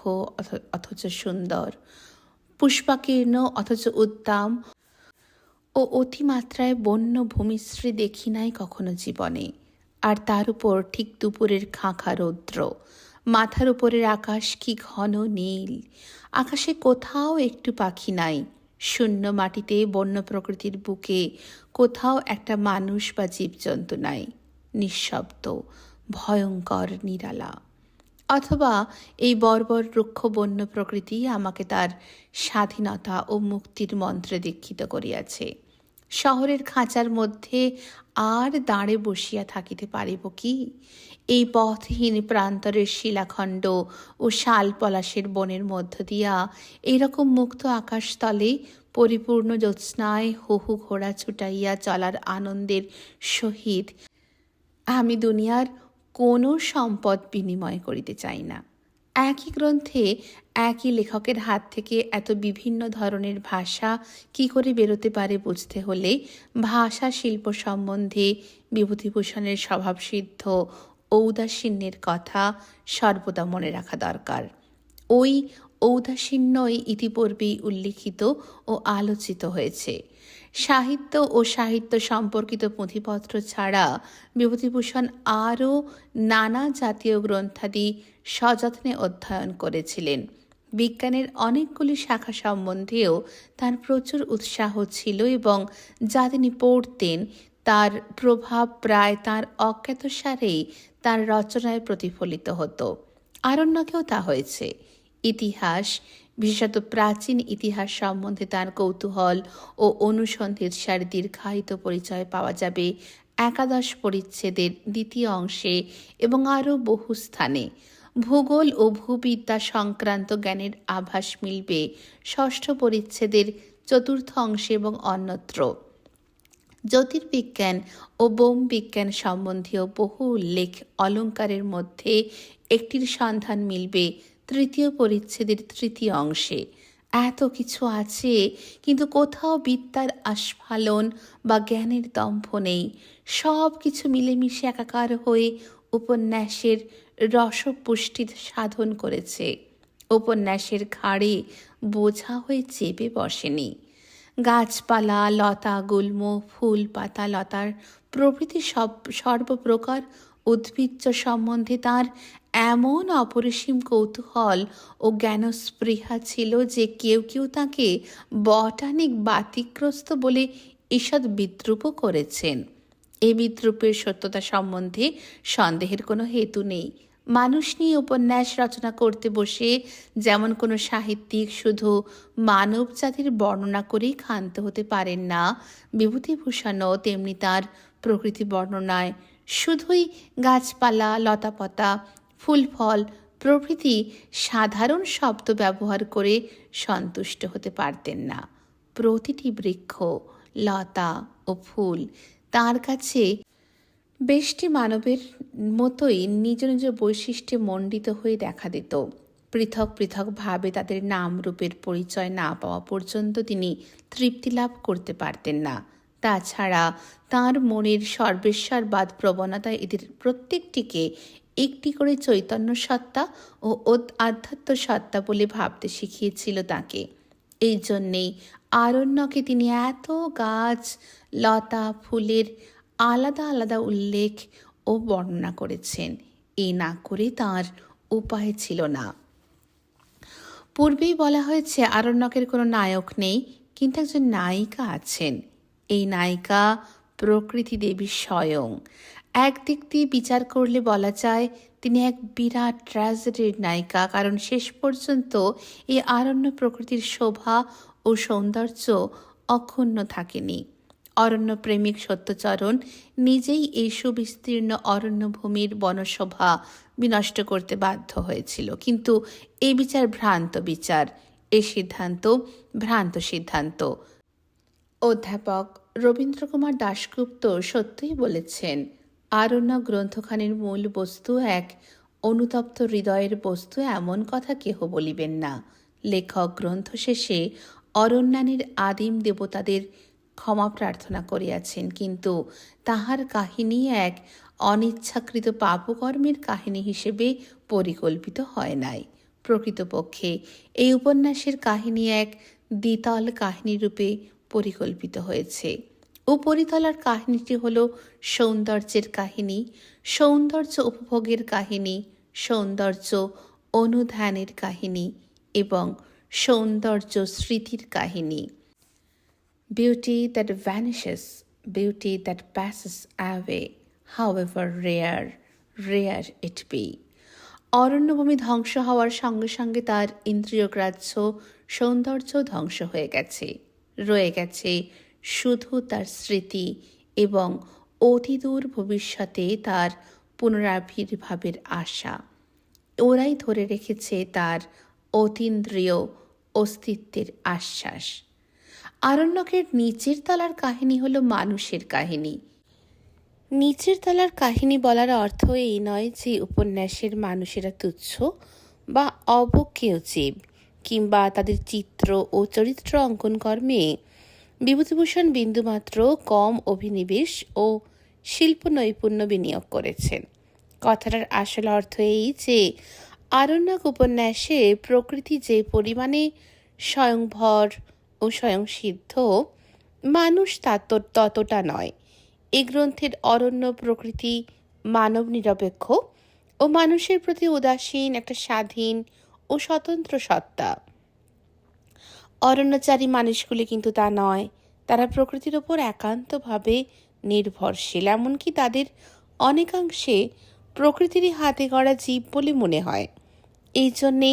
অথচ সুন্দর, পুষ্পাকীর্ণ অথচ উদ্দাম ও অতিমাত্রায় বন্য ভূমিশ্রী দেখি নাই কখনো জীবনে। আর তার উপর ঠিক দুপুরের খাঁখা রৌদ্র, মাথার উপরের আকাশ কি ঘন নীল, আকাশে কোথাও একটু পাখি নাই, শূন্য মাটিতে বন্য প্রকৃতির বুকে কোথাও একটা মানুষ বা জীবজন্তু নাই, নিঃশব্দ ভয়ঙ্কর নিরালা। অথবা এই বর্বর রুক্ষ বন্য প্রকৃতি আমাকে তার স্বাধীনতা ও মুক্তির মন্ত্রে দীক্ষিত করিয়াছে। শহরের খাঁচার মধ্যে আর দাঁড়ে বসিয়া থাকিতে পারিব কি? এই পথহীন প্রান্তরের শিলাখণ্ড ও শাল পলাশের বনের মধ্য দিয়া এইরকম মুক্ত আকাশতলে পরিপূর্ণ জ্যোৎস্নায় হহু ঘোড়া ছুটাইয়া চলার আনন্দের সহিত আমি দুনিয়ার কোনো সম্পদ বিনিময় করিতে চাই না। একই গ্রন্থে একই লেখকের হাত থেকে এত বিভিন্ন ধরনের ভাষা কি করে বেরোতে পারে বুঝতে হলে ভাষা শিল্প সম্বন্ধে বিভূতিভূষণের স্বভাবসিদ্ধ ঔদাসীন্যের কথা সর্বদা মনে রাখা দরকার। ওই ঔদাসীন্যই ইতিপূর্বেই উল্লিখিত ও আলোচিত হয়েছে। সাহিত্য ও সাহিত্য সম্পর্কিত পুঁথিপত্র ছাড়া বিভূতিভূষণ আরও নানা জাতীয় গ্রন্থাদি সযত্নে অধ্যয়ন করেছিলেন। বিজ্ঞানের অনেকগুলি শাখা সম্বন্ধেও তার প্রচুর উৎসাহ ছিল এবং যা তিনি পড়তেন তার প্রভাব প্রায় তার অজ্ঞাতসারেই তার রচনায় প্রতিফলিত হতো। আরণ্যকেও তা হয়েছে। ইতিহাস, বিশেষত প্রাচীন ইতিহাস সম্বন্ধে তার কৌতূহল ও অনুসন্ধিৎসার দীর্ঘায়িত পরিচয় পাওয়া যাবে 11 পরিচ্ছেদের দ্বিতীয় অংশে এবং আরও বহু স্থানে। ভূগোল ও ভূবিদ্যা সংক্রান্ত জ্ঞানের আভাস মিলবে 6ষ্ঠ পরিচ্ছেদের 4র্থ অংশে এবং অন্যত্র। জ্যোতির্বিজ্ঞান ও বোম বিজ্ঞান সম্বন্ধীয় বহু উল্লেখ অলঙ্কারের মধ্যে একটির সন্ধান মিলবে তৃতীয় পরিচ্ছেদের তৃতীয় অংশে। এত কিছু আছে, কিন্তু কোথাও বিদ্যার আস্ফালন বা জ্ঞানের দম্ভ নেই। সব কিছু মিলেমিশে একাকার হয়ে উপন্যাসের রসপুষ্টি সাধন করেছে। উপন্যাসের ঘাড়ে বোঝা হয়ে চেপে বসেনি। গাছপালা, লতা, গুল্ম, ফুল, পাতা, লতার প্রভৃতি সর্বপ্রকার উদ্ভিজ্জ সম্বন্ধে তার এমন অপরিসীম কৌতূহল ও জ্ঞানস্পৃহা ছিল যে কেউ কেউ তাকে বটানিক বাতিগ্রস্ত বলে ঈষৎ বিদ্রূপও করেছেন। এই বিদ্রূপের সত্যতা সম্বন্ধে সন্দেহের কোনো হেতু নেই। মানুষ নিয়ে উপন্যাস রচনা করতে বসে যেমন কোনো সাহিত্যিক শুধু মানব জাতির বর্ণনা করেই ক্ষান্ত হতে পারেন না, বিভূতিভূষণও তেমনি তার প্রকৃতি বর্ণনায় শুধুই গাছপালা, লতাপাতা, ফুল ফল প্রভৃতি সাধারণ শব্দ ব্যবহার করে সন্তুষ্ট হতে পারতেন না। প্রতিটি বৃক্ষ, লতা ও ফুল তার কাছে বেশটি মানবের মতোই নিজ নিজ বৈশিষ্ট্যে মণ্ডিত হয়ে দেখা দিত। পৃথক পৃথকভাবে তাদের নাম রূপের পরিচয় না পাওয়া পর্যন্ত তিনি তৃপ্তি লাভ করতে পারতেন না। তাছাড়া তাঁর মনের সর্বেশ্বরবাদ প্রবণতা এদের প্রত্যেকটিকে একটি করে চৈতন্য সত্তা ও আধ্যাত্ম সত্তা বলে ভাবতে শিখিয়েছিল তাকে। এই জন্যেই আরণ্যকে তিনি এত গাছ, লতা, ফুলের আলাদা আলাদা উল্লেখ ও বর্ণনা করেছেন। এ না করে তাঁর উপায় ছিল না। পূর্বেই বলা হয়েছে আরণ্যকের কোনো নায়ক নেই, কিন্তু একজন নায়িকা আছেন। এই নায়িকা প্রকৃতি দেবী স্বয়ং। একদিক দিয়ে বিচার করলে বলা যায় তিনি এক বিরাট ট্র্যাজেডির নায়িকা, কারণ শেষ পর্যন্ত এই আরণ্য প্রকৃতির শোভা ও সৌন্দর্য অক্ষুণ্ণ থাকেনি। অরণ্য প্রেমিক সত্যচরণ নিজেই এই সুবিস্তীর্ণ অরণ্যভূমির বনশোভা বিনষ্ট করতে বাধ্য হয়েছিল, কিন্তু এই বিচার ভ্রান্ত বিচার, এই সিদ্ধান্ত ভ্রান্ত সিদ্ধান্ত। অধ্যাপক রবীন্দ্রকুমার দাশগুপ্ত সত্যই বলেছেন, আরণ্য গ্রন্থখানির মূল বস্তু এক অনুতপ্ত হৃদয়ের বস্তু, এমন কথা কেহ বলিবেন না। লেখক গ্রন্থ শেষে অরণ্যানীর আদিম দেবতাদের ক্ষমা প্রার্থনা করিয়াছেন, কিন্তু তাহার কাহিনী এক অনিচ্ছাকৃত পাপকর্মের কাহিনী হিসেবে পরিকল্পিত হয় নাই। প্রকৃতপক্ষে এই উপন্যাসের কাহিনী এক দ্বিতল কাহিনী রূপে পরিকল্পিত হয়েছে। উপরিতলার কাহিনীটি হল সৌন্দর্যের কাহিনী, সৌন্দর্য উপভোগের কাহিনী, সৌন্দর্য অনুধ্যানের কাহিনী এবং সৌন্দর্য স্মৃতির কাহিনী। Beauty that vanishes, beauty that passes away, however rare it be. অরণ্যভূমি ধ্বংস হওয়ার সঙ্গে সঙ্গে তার ইন্দ্রিয়গ্রাহ্য সৌন্দর্য ধ্বংস হয়ে গেছে। রয়ে গেছে শুধু তার স্মৃতি এবং অতিদূর ভবিষ্যতে তার পুনরাবির্ভাবের আশা। ওরাই ধরে রেখেছে তার অতীন্দ্রিয় অস্তিত্বের আশ্বাস। আরণ্যকের নিচের তলার কাহিনী হলো মানুষের কাহিনী। নিচের তলার কাহিনী বলার অর্থ এই নয় যে উপন্যাসের মানুষেরা তুচ্ছ বা অবজ্ঞেয় জীব, কিংবা তাদের চিত্র ও চরিত্র অঙ্কন কর্মে বিভূতিভূষণ বিন্দুমাত্র কম অভিনিবেশ ও শিল্প নৈপুণ্য বিনিয়োগ করেছেন। কথাটার আসল অর্থ এই যে আরণ্যক উপন্যাসে প্রকৃতি যে পরিমাণে স্বয়ংভর ও স্বয়ংসিদ্ধ, মানুষ ততটা নয়। এই গ্রন্থের অরণ্য প্রকৃতি মানব নিরপেক্ষ ও মানুষের প্রতি উদাসীন একটা স্বাধীন ও স্বতন্ত্র সত্তা। অরণ্যচারী মানুষগুলি কিন্তু তা নয়। তারা প্রকৃতির ওপর একান্তভাবে নির্ভরশীল, এমনকি তাদের অনেকাংশে প্রকৃতিরই হাতে গড়া জীব বলে মনে হয়। এই জন্যে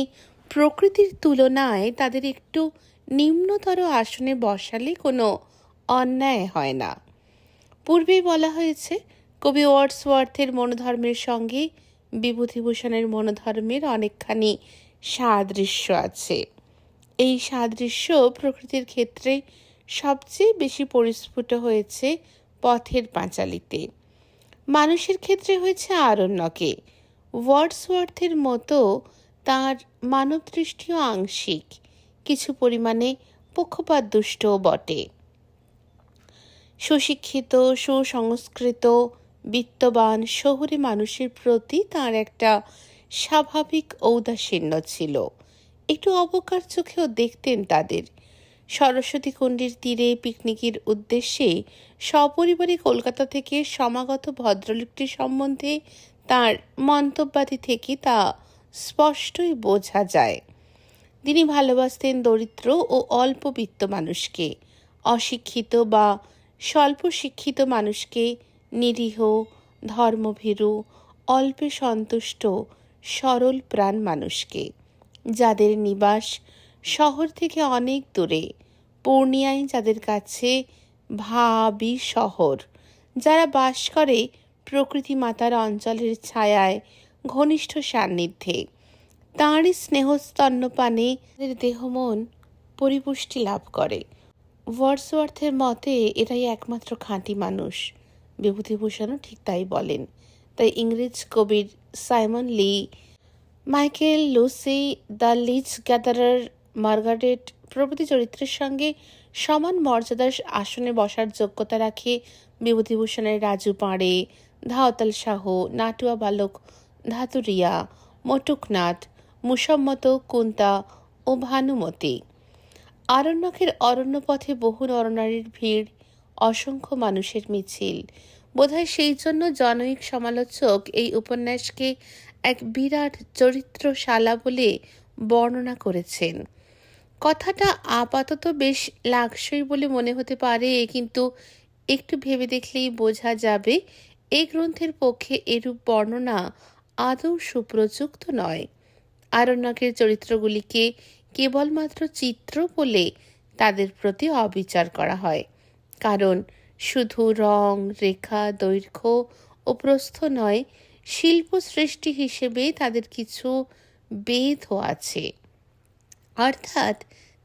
প্রকৃতির তুলনায় তাদের একটু নিম্নতর আসনে বসালে কোনো অন্যায় হয় না। পূর্বেই বলা হয়েছে, কবি ওয়ার্ডসওয়ার্থের মনোধর্মের সঙ্গে বিভূতিভূষণের মনোধর্মের অনেকখানি সাদৃশ্য আছে। এই সাদৃশ্য প্রকৃতির ক্ষেত্রে সবচেয়ে বেশি পরিস্ফুট হয়েছে পথের পাঁচালীতে। মানুষের ক্ষেত্রে হয়েছে আরণ্যকে। ওয়ার্ডসওয়ার্থের মতো তাঁর মানবদৃষ্টিও আংশিক, কিছু পরিমাণে পক্ষপাতদুষ্টও বটে। সুশিক্ষিত, সুসংস্কৃত, বিত্তবান শহুরে মানুষের প্রতি তার একটা স্বাভাবিক ঔদাসীন্য ছিল। একটু অবকার চোখেও দেখতেন তাদের। সরস্বতী কুণ্ডের তীরে পিকনিকের উদ্দেশ্যে সপরিবারে কলকাতা থেকে সমাগত ভদ্রলোকটি সম্বন্ধে তার মন্তব্যাদি থেকে তা স্পষ্টই বোঝা যায়। তিনি ভালোবাসতেন দরিদ্র ও অল্পবিত্ত মানুষকে, অশিক্ষিত বা স্বল্প শিক্ষিত মানুষকে, নিরীহ, ধর্মভীরু, অল্পে সন্তুষ্ট, সরল প্রাণ মানুষকে, যাদের নিবাস শহর থেকে অনেক দূরে, পূর্ণিয়ায় যাদের কাছে ভাবি শহর, যারা বাস করে প্রকৃতি মাতার অঞ্চলের ছায়ায় ঘনিষ্ঠ সান্নিধ্যে। তাঁরই স্নেহস্তন্যপানে দেহ মন পরিপুষ্টি লাভ করে। ওয়ার্ডসওয়ার্থের মতে এটাই একমাত্র খাঁটি মানুষ। বিভূতিভূষণও ঠিক তাই বলেন। তাই ইংরেজ কবির Simon Lee, Michael, Lucy, the leech gatherer, Margaret প্রভৃতি চরিত্রের সঙ্গে সমান মর্যাদার আসনে বসার যোগ্যতা রাখে বিভূতিভূষণের রাজু পাঁড়ে, ধাওতাল সাহু, নাটুয়া বালক ধাতুরিয়া, মটুকনাথ, মুসম্মত, কুন্তা ও ভানুমতি। আরণ্যকের অরণ্যপথে বহু নরনারীর ভিড়, অসংখ্য মানুষের মিছিল। বোধহয় সেই জন্য জনৈক সমালোচক এই উপন্যাসকে এক বিরাট চরিত্রশালা বলে বর্ণনা করেছেন। কথাটা আপাতত বেশ লাগসই বলে মনে হতে পারে, কিন্তু একটু ভেবে দেখলেই বোঝা যাবে এই গ্রন্থের পক্ষে এরূপ বর্ণনা আদৌ সুপ্রযুক্ত নয়। আরণ্যকের চরিত্রগুলিকে কেবলমাত্র চিত্র বলে তাদের প্রতি অবিচার করা হয়, কারণ শুধু রং, রেখা, দৈর্ঘ্য ও প্রস্থ নয়, শিল্প সৃষ্টি হিসেবে তাদের কিছু বেদও আছে। অর্থাৎ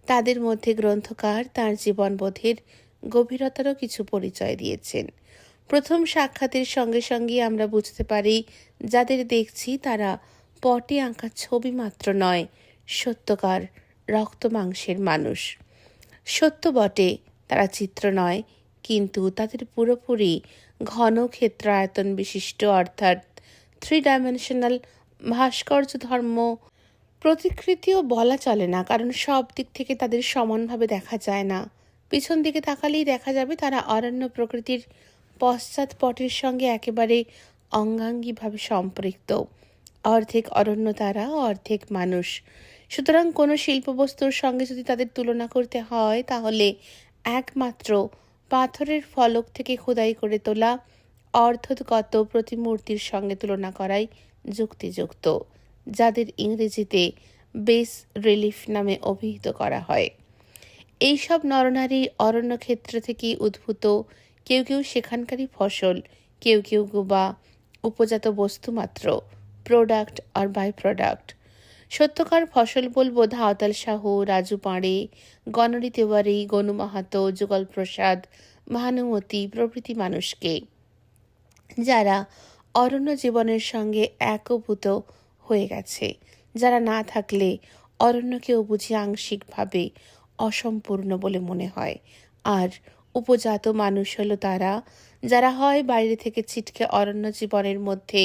তাদের মধ্যে গ্রন্থকার তাঁর জীবনবোধের গভীরতারও কিছু পরিচয় দিয়েছেন। প্রথম সাক্ষাতের সঙ্গে সঙ্গে আমরা বুঝতে পারি যাদের দেখছি তারা পটে আঁকা ছবি মাত্র নয়, সত্যকার রক্ত মাংসের মানুষ। সত্য বটে, তারা চিত্র নয়, কিন্তু তাদের পুরোপুরি ঘন ক্ষেত্রায়তন বিশিষ্ট, অর্থাৎ 3 ডাইমেনশনাল ভাস্কর্য ধর্ম প্রতিকৃতিও বলা চলে না, কারণ সব দিক থেকে তাদের সমানভাবে দেখা যায় না। পিছন দিকে তাকালেই দেখা যাবে তারা অরণ্য প্রকৃতির পশ্চাৎপটের সঙ্গে একেবারে অঙ্গাঙ্গিভাবে সম্পৃক্ত। অর্ধেক অরণ্য তারা, অর্ধেক মানুষ। সুতরাং কোনো শিল্পবস্তুর সঙ্গে যদি তাদের তুলনা করতে হয়, তাহলে একমাত্র পাথরের ফলক থেকে খোদাই করে তোলা অর্ধগত প্রতিমূর্তির সঙ্গে তুলনা করাই যুক্তিযুক্ত, যাদের ইংরেজিতে বেস রিলিফ নামে অভিহিত করা হয়। এইসব নরনারী অরণ্যক্ষেত্র থেকেই উদ্ভূত। কেউ কেউ সেখানকারই ফসল, কেউ কেউ বা উপজাত বস্তু মাত্র, প্রোডাক্ট আর বাই প্রোডাক্ট। সত্যকার ফসল বলবো ধাওতাল সাহু, রাজু পাঁড়ে, গণরী তেওয়ারি, গনু মাহাতো, যুগল প্রসাদ, ভানুমতি প্রভৃতি মানুষকে, যারা অরণ্য জীবনের সঙ্গে একভূত হয়ে গেছে, যারা না থাকলে অরণ্যকেও বুঝি আংশিকভাবে অসম্পূর্ণ বলে মনে হয়। আর উপজাত মানুষ হলো তারা, যারা হয় বাইরে থেকে ছিটকে অরণ্য জীবনের মধ্যে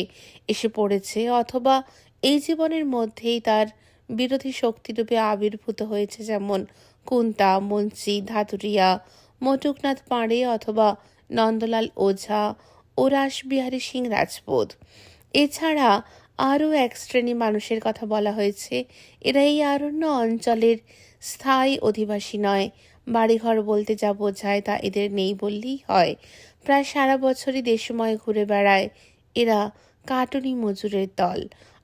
এসে পড়েছে, অথবা এই জীবনের মধ্যেই তার বিরোধী শক্তিরূপে আবির্ভূত হয়েছে, যেমন কুন্তা, মুন্সি, ধাতুরিয়া, মটুকনাথ পাঁড়ে অথবা নন্দলাল ওঝা ও রাসবিহারী সিং রাজপুত। এছাড়া আরও এক শ্রেণী মানুষের কথা বলা হয়েছে। এরা এই অরণ্য অঞ্চলের স্থায়ী অধিবাসী নয়। বাড়িঘর বলতে যা বোঝায় তা এদের নেই বললেই হয়। প্রায় সারা বছরই দেশময় ঘুরে বেড়ায়। এরা কাটুনি মজুরের দল।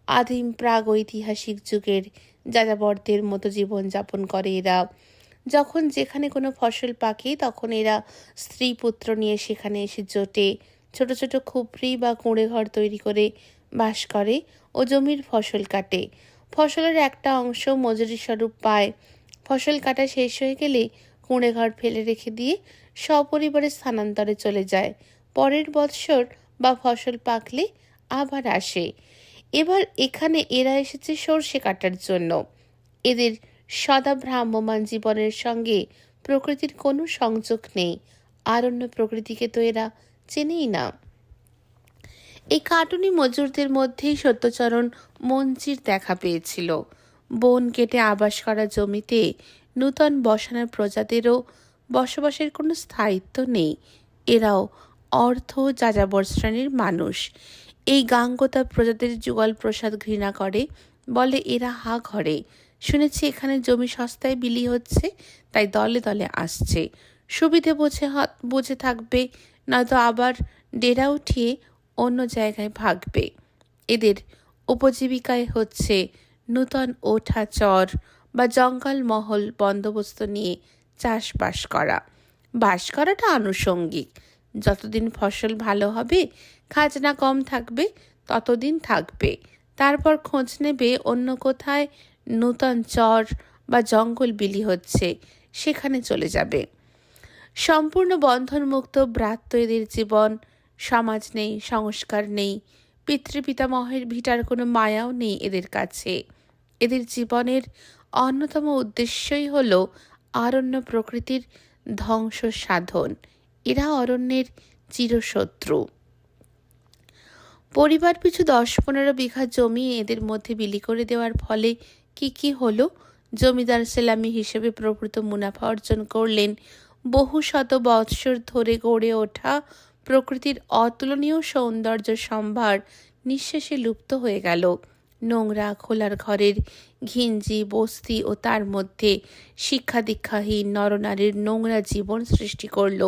আদিম প্রাগৈতিহাসিক যুগের যাযাবরদের মতো জীবনযাপন করে এরা। যখন যেখানে কোনো ফসল পাকে, তখন এরা স্ত্রী পুত্র নিয়ে সেখানে এসে জোটে, ছোট ছোট খুপড়ি বা কুঁড়ে ঘর তৈরি করে বাস করে ও জমির ফসল কাটে। ফসলের একটা অংশ মজুরি স্বরূপ পায়। ফসল কাটা শেষ হয়ে গেলে কুঁড়ে ঘর ফেলে রেখে দিয়ে সপরিবারে স্থানান্তরে চলে যায়। পরের বৎসর বা ফসল পাকলে আবার আসে। এবার এখানে এরা এসেছে সর্ষে কাটার জন্য। এদের সদা ভ্রাম্যমান জীবনের সঙ্গে প্রকৃতির কোনো সংযোগ নেই। আরণ্য প্রকৃতিকে তো এরা চেনেই না। এই কাটুনি মজুরদের মধ্যেই সত্যচরণ মঞ্চির দেখা পেয়েছিল। বন কেটে আবাস করা জমিতে নূতন বসানোর প্রজাদেরও বসবাসের কোনো স্থায়িত্ব নেই। এরাও অর্থ যাযাবর শ্রেণীর মানুষ। এই গাঙ্গতা প্রজাদের যুগল প্রসাদ ঘৃণা করে, বলে এরা হা ঘরে। শুনেছি এখানে জমি সস্তায় বিলি হচ্ছে, তাই দলে দলে আসছে। সুবিধে বুঝে থাকবে, নয়তো আবার ডেরা উঠিয়ে অন্য জায়গায় ভাগবে। এদের উপজীবিকায় হচ্ছে নূতন ওঠা চর বা জঙ্গল মহল বন্দোবস্ত নিয়ে চাষবাস করা। বাস করাটা আনুষঙ্গিক। যতদিন ফসল ভালো হবে, খাজনা কম থাকবে, ততদিন থাকবে। তারপর খোঁজ নেবে অন্য কোথায় নূতন চর বা জঙ্গল বিলি হচ্ছে, সেখানে চলে যাবে। সম্পূর্ণ বন্ধনমুক্ত ব্রাত্য এদের জীবন। সমাজ নেই, সংস্কার নেই, পিতৃপিতামহের ভিটার কোনো মায়াও নেই এদের কাছে। এদের জীবনের অন্যতম উদ্দেশ্যই হল অরণ্য প্রকৃতির ধ্বংস সাধন। এরা অরণ্যের চিরশত্রু। পরিবার পিছু 10-15 বিঘা জমি এদের মধ্যে বিলি করে দেওয়ার ফলে কি হলো? জমিদার সেলামি হিসেবে প্রভূত মুনাফা অর্জন করলেন। বহু শত বৎসর ধরে গড়ে ওঠা প্রকৃতির অতুলনীয় সৌন্দর্য সম্ভার নিঃশেষে লুপ্ত হয়ে গেল। নোংরা খোলার ঘরের ঘিঞ্জি বস্তি ও তার মধ্যে শিক্ষা দীক্ষাহীন নরনারীর নোংরা জীবন সৃষ্টি করল।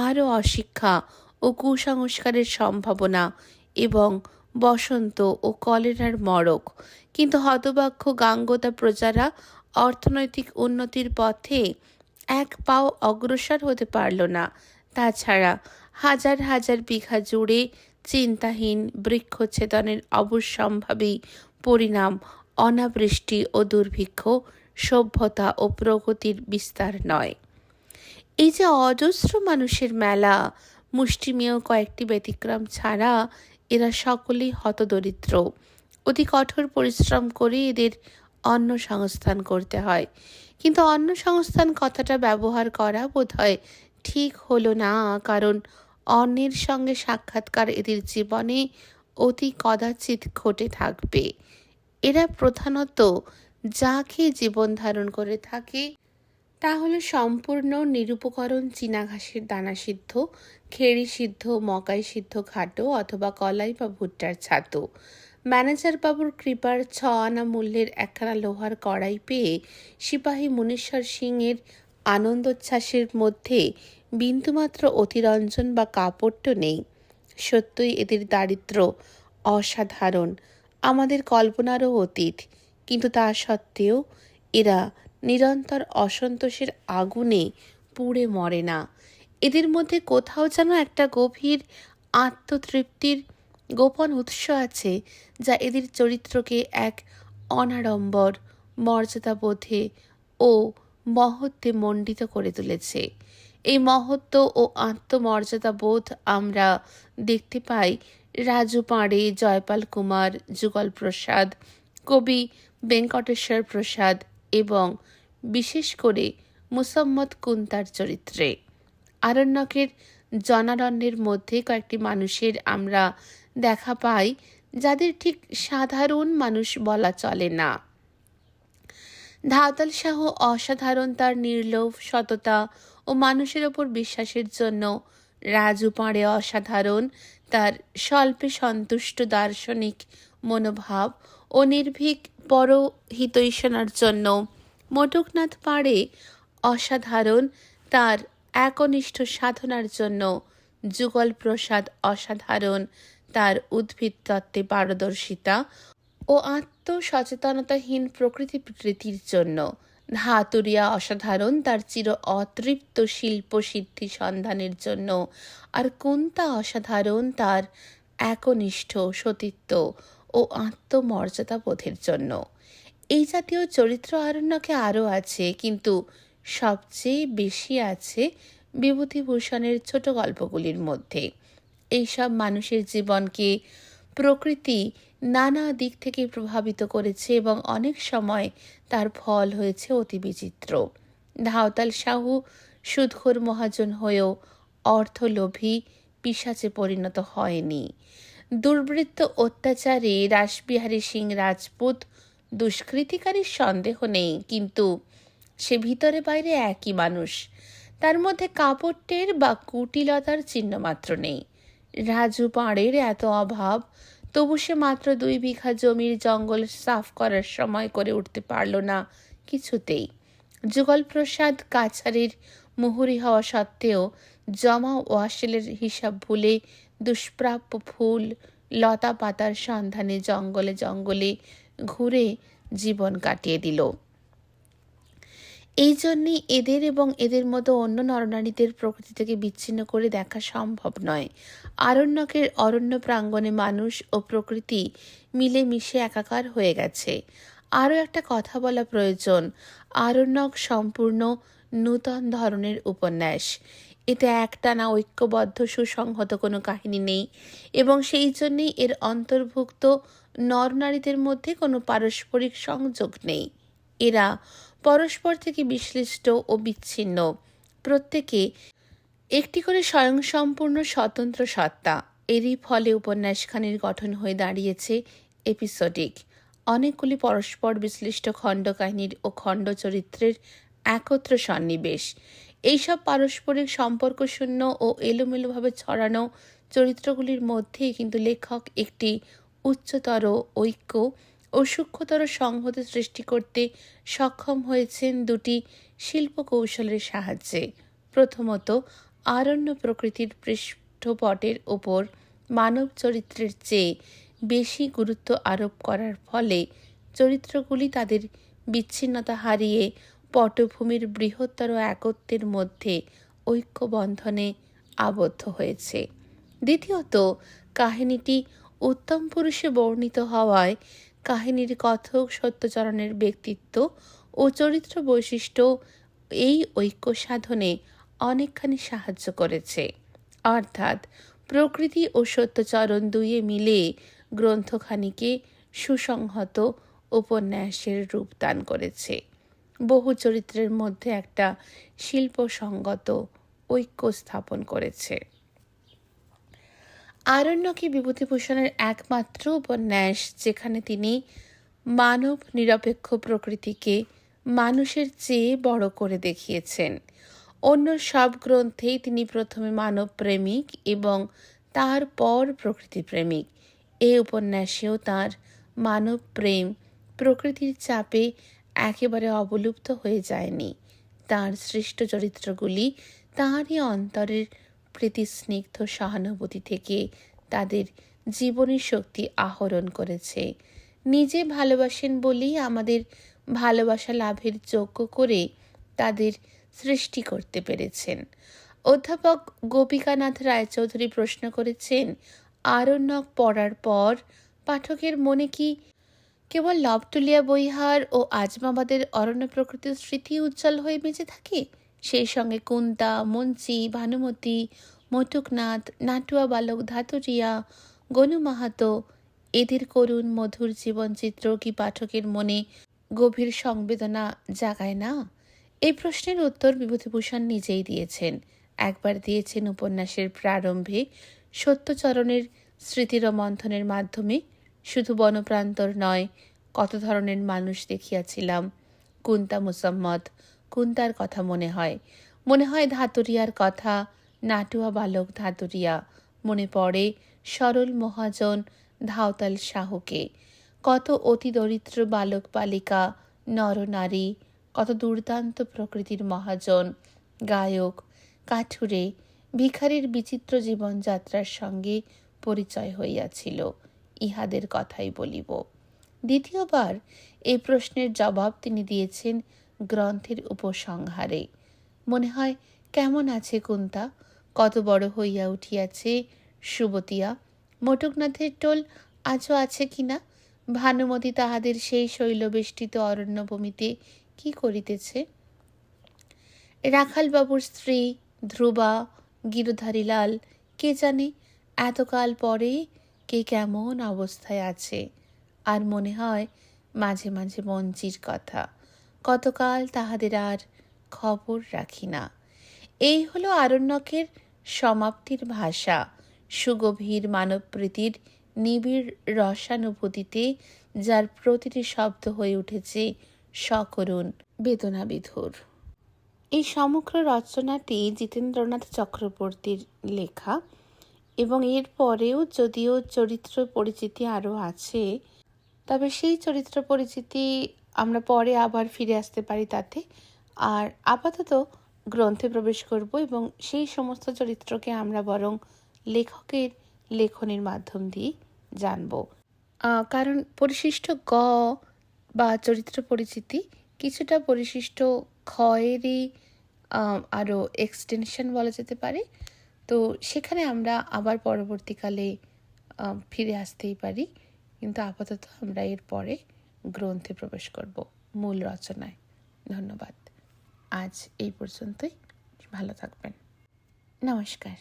আরও অশিক্ষা ও কুসংস্কারের সম্ভাবনা এবং বসন্ত ও কলেরার মড়ক। কিন্তু হতভাগ্য গাঙ্গতা প্রজারা অর্থনৈতিক উন্নতির পথে এক পাও অগ্রসর হতে পারল না। তাছাড়া হাজার হাজার বিঘা জুড়ে চিন্তাহীন বৃক্ষচ্ছেদনের অবশ্যম্ভাবী পরিণাম অনাবৃষ্টি ও দুর্ভিক্ষ, সভ্যতা ও প্রগতির বিস্তার নয়। এই যে অজস্র মানুষের মেলা, মুষ্টিমেয় কয়েকটি ব্যতিক্রম ছাড়া এরা সকলেই হতদরিদ্র। অতি কঠোর পরিশ্রম করে এদের অন্ন সংস্থান করতে হয়। কিন্তু অন্ন সংস্থান কথাটা ব্যবহার করা বোধহয় ঠিক হলো না, কারণ অন্নের সঙ্গে সাক্ষাৎকার এদের জীবনে অতি কদাচিৎ ঘটে থাকবে। এরা প্রধানত যা খেয়ে জীবন ধারণ করে থাকে তা হলো সম্পূর্ণ নিরুপকরণ চীনা ঘাসের দানা সিদ্ধ, খেড়ি সিদ্ধ, মকাই সিদ্ধ ঘাটো অথবা কলাই বা ভুট্টার ছাতু। ম্যানেজার বাবুর কৃপার 6 আনা মূল্যের একখানা লোহার কড়াই পেয়ে সিপাহী মুনীশ্বর সিংয়ের আনন্দোচ্ছ্বাসের মধ্যে বিন্দুমাত্র অতিরঞ্জন বা কাপড় নেই। সত্যই এদের দারিদ্র্য অসাধারণ, আমাদের কল্পনারও অতীত। কিন্তু তা সত্ত্বেও এরা নিরন্তর অসন্তোষের আগুনে পুড়ে মরে না। এদের মধ্যে কোথাও যেন একটা গভীর আত্মতৃপ্তির গোপন উৎস আছে, যা এদের চরিত্রকে এক অনাড়ম্বর মর্যাদাবোধে ও মহত্বে মণ্ডিত করে তুলেছে। এই মহত্ব ও আত্মমর্যাদাবোধ আমরা দেখতে পাই রাজু পাঁড়ে, জয়পাল কুমার, যুগল প্রসাদ, কবি বেঙ্কটেশ্বর প্রসাদ এবং বিশেষ করে মুসম্মদ কুন্তার চরিত্রে। আরণ্যকের জনারণ্যের মধ্যে কয়েকটি মানুষের আমরা দেখা পাই যাদের ঠিক সাধারণ মানুষ বলা চলে না। ধাওতাল শাহ অসাধারণ তার নির্লোভ সততা ও মানুষের ওপর বিশ্বাসের জন্য, রাজু পাঁড়ে অসাধারণ তার স্বল্পে সন্তুষ্ট দার্শনিক মনোভাব ও নির্ভীক পরহিতৈষণার জন্য, মোটকনাথ পাঁড়ে অসাধারণ তার একনিষ্ঠ সাধনার জন্য, যুগল প্রসাদ অসাধারণ তার উদ্ভিদ তত্ত্বে পারদর্শিতা ও আত্মসচেতনতাহীন প্রকৃতি প্রীতির জন্য, ধাতুরিয়া অসাধারণ তার চির অতৃপ্ত শিল্প সিদ্ধি সন্ধানের জন্য, আর কুন্তা অসাধারণ তার একনিষ্ঠ সতীত্ব ও আত্মমর্যাদা বোধের জন্য। এই জাতীয় চরিত্র আরণ্যকে আরও আছে, কিন্তু সবচেয়ে বেশি আছে বিভূতিভূষণের ছোট গল্পগুলির মধ্যে। এইসব মানুষের জীবনকে প্রকৃতি নানা দিক থেকে প্রভাবিত করেছে এবং অনেক সময় তার ফল হয়েছে অতি বিচিত্র। ধাওতাল সাহু সুদখোর মহাজন হয়েও অর্থলোভী পিশাচে পরিণত হয়নি। দুর্বৃত্ত অত্যাচারী রাসবিহারী সিং রাজপুত দুষ্কৃতিকারীর সন্দেহ নেই, কিন্তু সে ভিতরে বাইরে একই মানুষ। তার মধ্যে কাপড়টের বা কুটিলতার চিহ্ন মাত্র নেই। রাজু পাড়ের এত অভাব, তবু সে মাত্র 2 বিঘা জমির জঙ্গল সাফ করার সময় করে উঠতে পারল না কিছুতেই। যুগল প্রসাদ কাছারির মুহুরি হওয়া সত্ত্বেও জমা ওয়াসেলের হিসাব ভুলে দুষ্প্রাপ্য ফুল লতা পাতার সন্ধানে জঙ্গলে জঙ্গলে ঘুরে জীবন কাটিয়ে দিল। এই জন্যই এদের এবং এদের মতো অন্য নরনারীদের প্রকৃতি থেকে বিচ্ছিন্ন করে দেখা সম্ভব নয়। আরণ্যকের অরণ্য প্রাঙ্গণে মানুষ ও প্রকৃতি মিলেমিশে একাকার হয়ে গেছে। আরও একটা কথা বলা প্রয়োজন। আরণ্যক সম্পূর্ণ নূতন ধরনের উপন্যাস। এতে একটানা ঐক্যবদ্ধ সুসংহত কোনো কাহিনী নেই এবং সেই জন্যেই এর অন্তর্ভুক্ত নরনারীদের মধ্যে কোনো পারস্পরিক সংযোগ নেই। এরা পরস্পর থেকে বিশ্লিষ্ট ও বিচ্ছিন্ন, প্রত্যেকে একটি করে স্বয়ংসম্পূর্ণ স্বতন্ত্র সত্তা। এরই ফলে উপন্যাসখানির গঠন হয়ে দাঁড়িয়েছে এপিসোডিক, অনেকগুলি পরস্পর বিশ্লিষ্ট খণ্ডকাহিনীর ও খণ্ড চরিত্রের একত্র সন্নিবেশ। এইসব পারস্পরিক সম্পর্কশূন্য ও এলোমেলোভাবে ছড়ানো চরিত্রগুলির মধ্যেই কিন্তু লেখক একটি উচ্চতর ঐক্য ও সূক্ষ্মতর সংহতি সৃষ্টি করতে সক্ষম হয়েছেন দুটি শিল্পকৌশলের সাহায্যে। প্রথমত, আরণ্য প্রকৃতির পৃষ্ঠপটের ওপর মানব চরিত্রের চেয়ে বেশি গুরুত্ব আরোপ করার ফলে চরিত্রগুলি তাদের বিচ্ছিন্নতা হারিয়ে পটভূমির বৃহত্তর একত্বের মধ্যে ঐক্যবন্ধনে আবদ্ধ হয়েছে। দ্বিতীয়ত, কাহিনীটি উত্তম পুরুষে বর্ণিত হওয়ায় কাহিনীর কথক সত্যচরণের ব্যক্তিত্ব ও চরিত্র বৈশিষ্ট্য এই ঐক্য সাধনে অনেকখানি সাহায্য করেছে। অর্থাৎ প্রকৃতি ও সত্যচরণ দুইয়ে মিলে গ্রন্থখানিকে সুসংহত উপন্যাসের রূপ দান করেছে। বহু চরিত্রের মধ্যে একটা শিল্পসঙ্গত ঐক্য স্থাপন করেছে। আরণ্যকে বিভূতিভূষণের একমাত্র উপন্যাস যেখানে তিনি মানব নিরপেক্ষ প্রকৃতিকে মানুষের চেয়ে বড় করে দেখিয়েছেন। অন্য সব গ্রন্থেই তিনি প্রথমে মানব প্রেমিক এবং তারপর প্রকৃতি প্রেমিক। এই উপন্যাসেও তাঁর মানব প্রেম প্রকৃতির চাপে একেবারে অবলুপ্ত হয়ে যায়নি। তাঁর সৃষ্ট চরিত্রগুলি তাঁরই অন্তরের প্রীতিস্নিগ্ধ সহানুভূতি থেকে তাদের জীবনী শক্তি আহরণ করেছে। নিজে ভালোবাসেন বলেই আমাদের ভালোবাসা লাভের যোগ্য করে তাদের সৃষ্টি করতে পেরেছেন। অধ্যাপক গোপিকানাথ রায়চৌধুরী প্রশ্ন করেছেন, আরণ্যক পড়ার পর পাঠকের মনে কি কেবল লবটুলিয়া বইহার ও আজমাবাদের অরণ্য প্রকৃতির স্মৃতি উজ্জ্বল হয়ে বেঁচে থাকে? সেই সঙ্গে কুন্তা, মঞ্চি, ভানুমতি, মটুকনাথ, নাটুয়া বালক ধাতুরিয়া, গনু মাহাতো এদের করুণ মধুর জীবনচিত্র কি পাঠকের মনে গভীর সংবেদনা জাগায় না? এই প্রশ্নের উত্তর বিভূতিভূষণ নিজেই দিয়েছেন। একবার দিয়েছেন উপন্যাসের প্রারম্ভে সত্যচরণের স্মৃতিরোমন্থনের মাধ্যমে। শুধু বনপ্রান্তর নয়, কত ধরনের মানুষ দেখিয়াছিলাম। কুন্তা মুসাম্মদ, কুন্তার কথা মনে হয় ধাতুরিয়ার কথা, নাটুয়া বালক ধাতুরিয়া, মনে পড়ে সরল মহাজন ধাওতাল সাহুকে। কত অতি দরিদ্র বালক বালিকা, নরনারী, কত দুর্দান্ত প্রকৃতির মহাজন, গায়ক, কাঠুরে, ভিখারির বিচিত্র জীবনযাত্রার সঙ্গে পরিচয় হইয়াছিল। ইহাদের কথাই বলিব। দ্বিতীয়বার এই প্রশ্নের জবাব তিনি দিয়েছেন গ্রন্থের উপসংহারে। মনে হয় কেমন আছে কুন্তা, কত বড় হইয়া উঠিয়াছে সুবতিয়া, মটুকনাথের টোল আজও আছে কিনা, ভানুমতি তাহাদের সেই শৈলবেষ্টিত অরণ্যভূমিতে কি করিতেছে, রাখালবাবুর স্ত্রী ধ্রুবা, গিরধারীলাল, কে জানে এতকাল পরে কে কেমন অবস্থায় আছে। আর মনে হয় মাঝে মাঝে মঞ্চির কথা, কতকাল তাহাদের আর খবর রাখি না। এই হলো আরণ্যকের সমাপ্তির ভাষা, সুগভীর মানবপ্রীতির নিবিড় রসানুভূতিতে, যার প্রতিটি শব্দ হয়ে উঠেছে সকরুণ বেদনাবিধুর। এই সমগ্র রচনাটি জিতেন্দ্রনাথ চক্রবর্তীর লেখা, এবং এর পরেও যদিও চরিত্র পরিচিতি আরও আছে, তবে সেই চরিত্র পরিচিতি আমরা পরে আবার ফিরে আসতে পারি তাতে। আর আপাতত গ্রন্থে প্রবেশ করব এবং সেই সমস্ত চরিত্রকে আমরা বরং লেখকের লেখনের মাধ্যম দিয়ে জানব। কারণ পরিশিষ্ট গ বা চরিত্র পরিচিতি কিছুটা পরিশিষ্ট ক্ষয়েরই আরও এক্সটেনশন বলা যেতে পারে। তো সেখানে আমরা আবার পরবর্তীকালে ফিরে আসতেই পারি, কিন্তু আপাতত আমরা এর পরে গ্রন্থে প্রবেশ করব মূল রচনায়। ধন্যবাদ। আজ এই পর্যন্তই। ভালো থাকবেন। নমস্কার।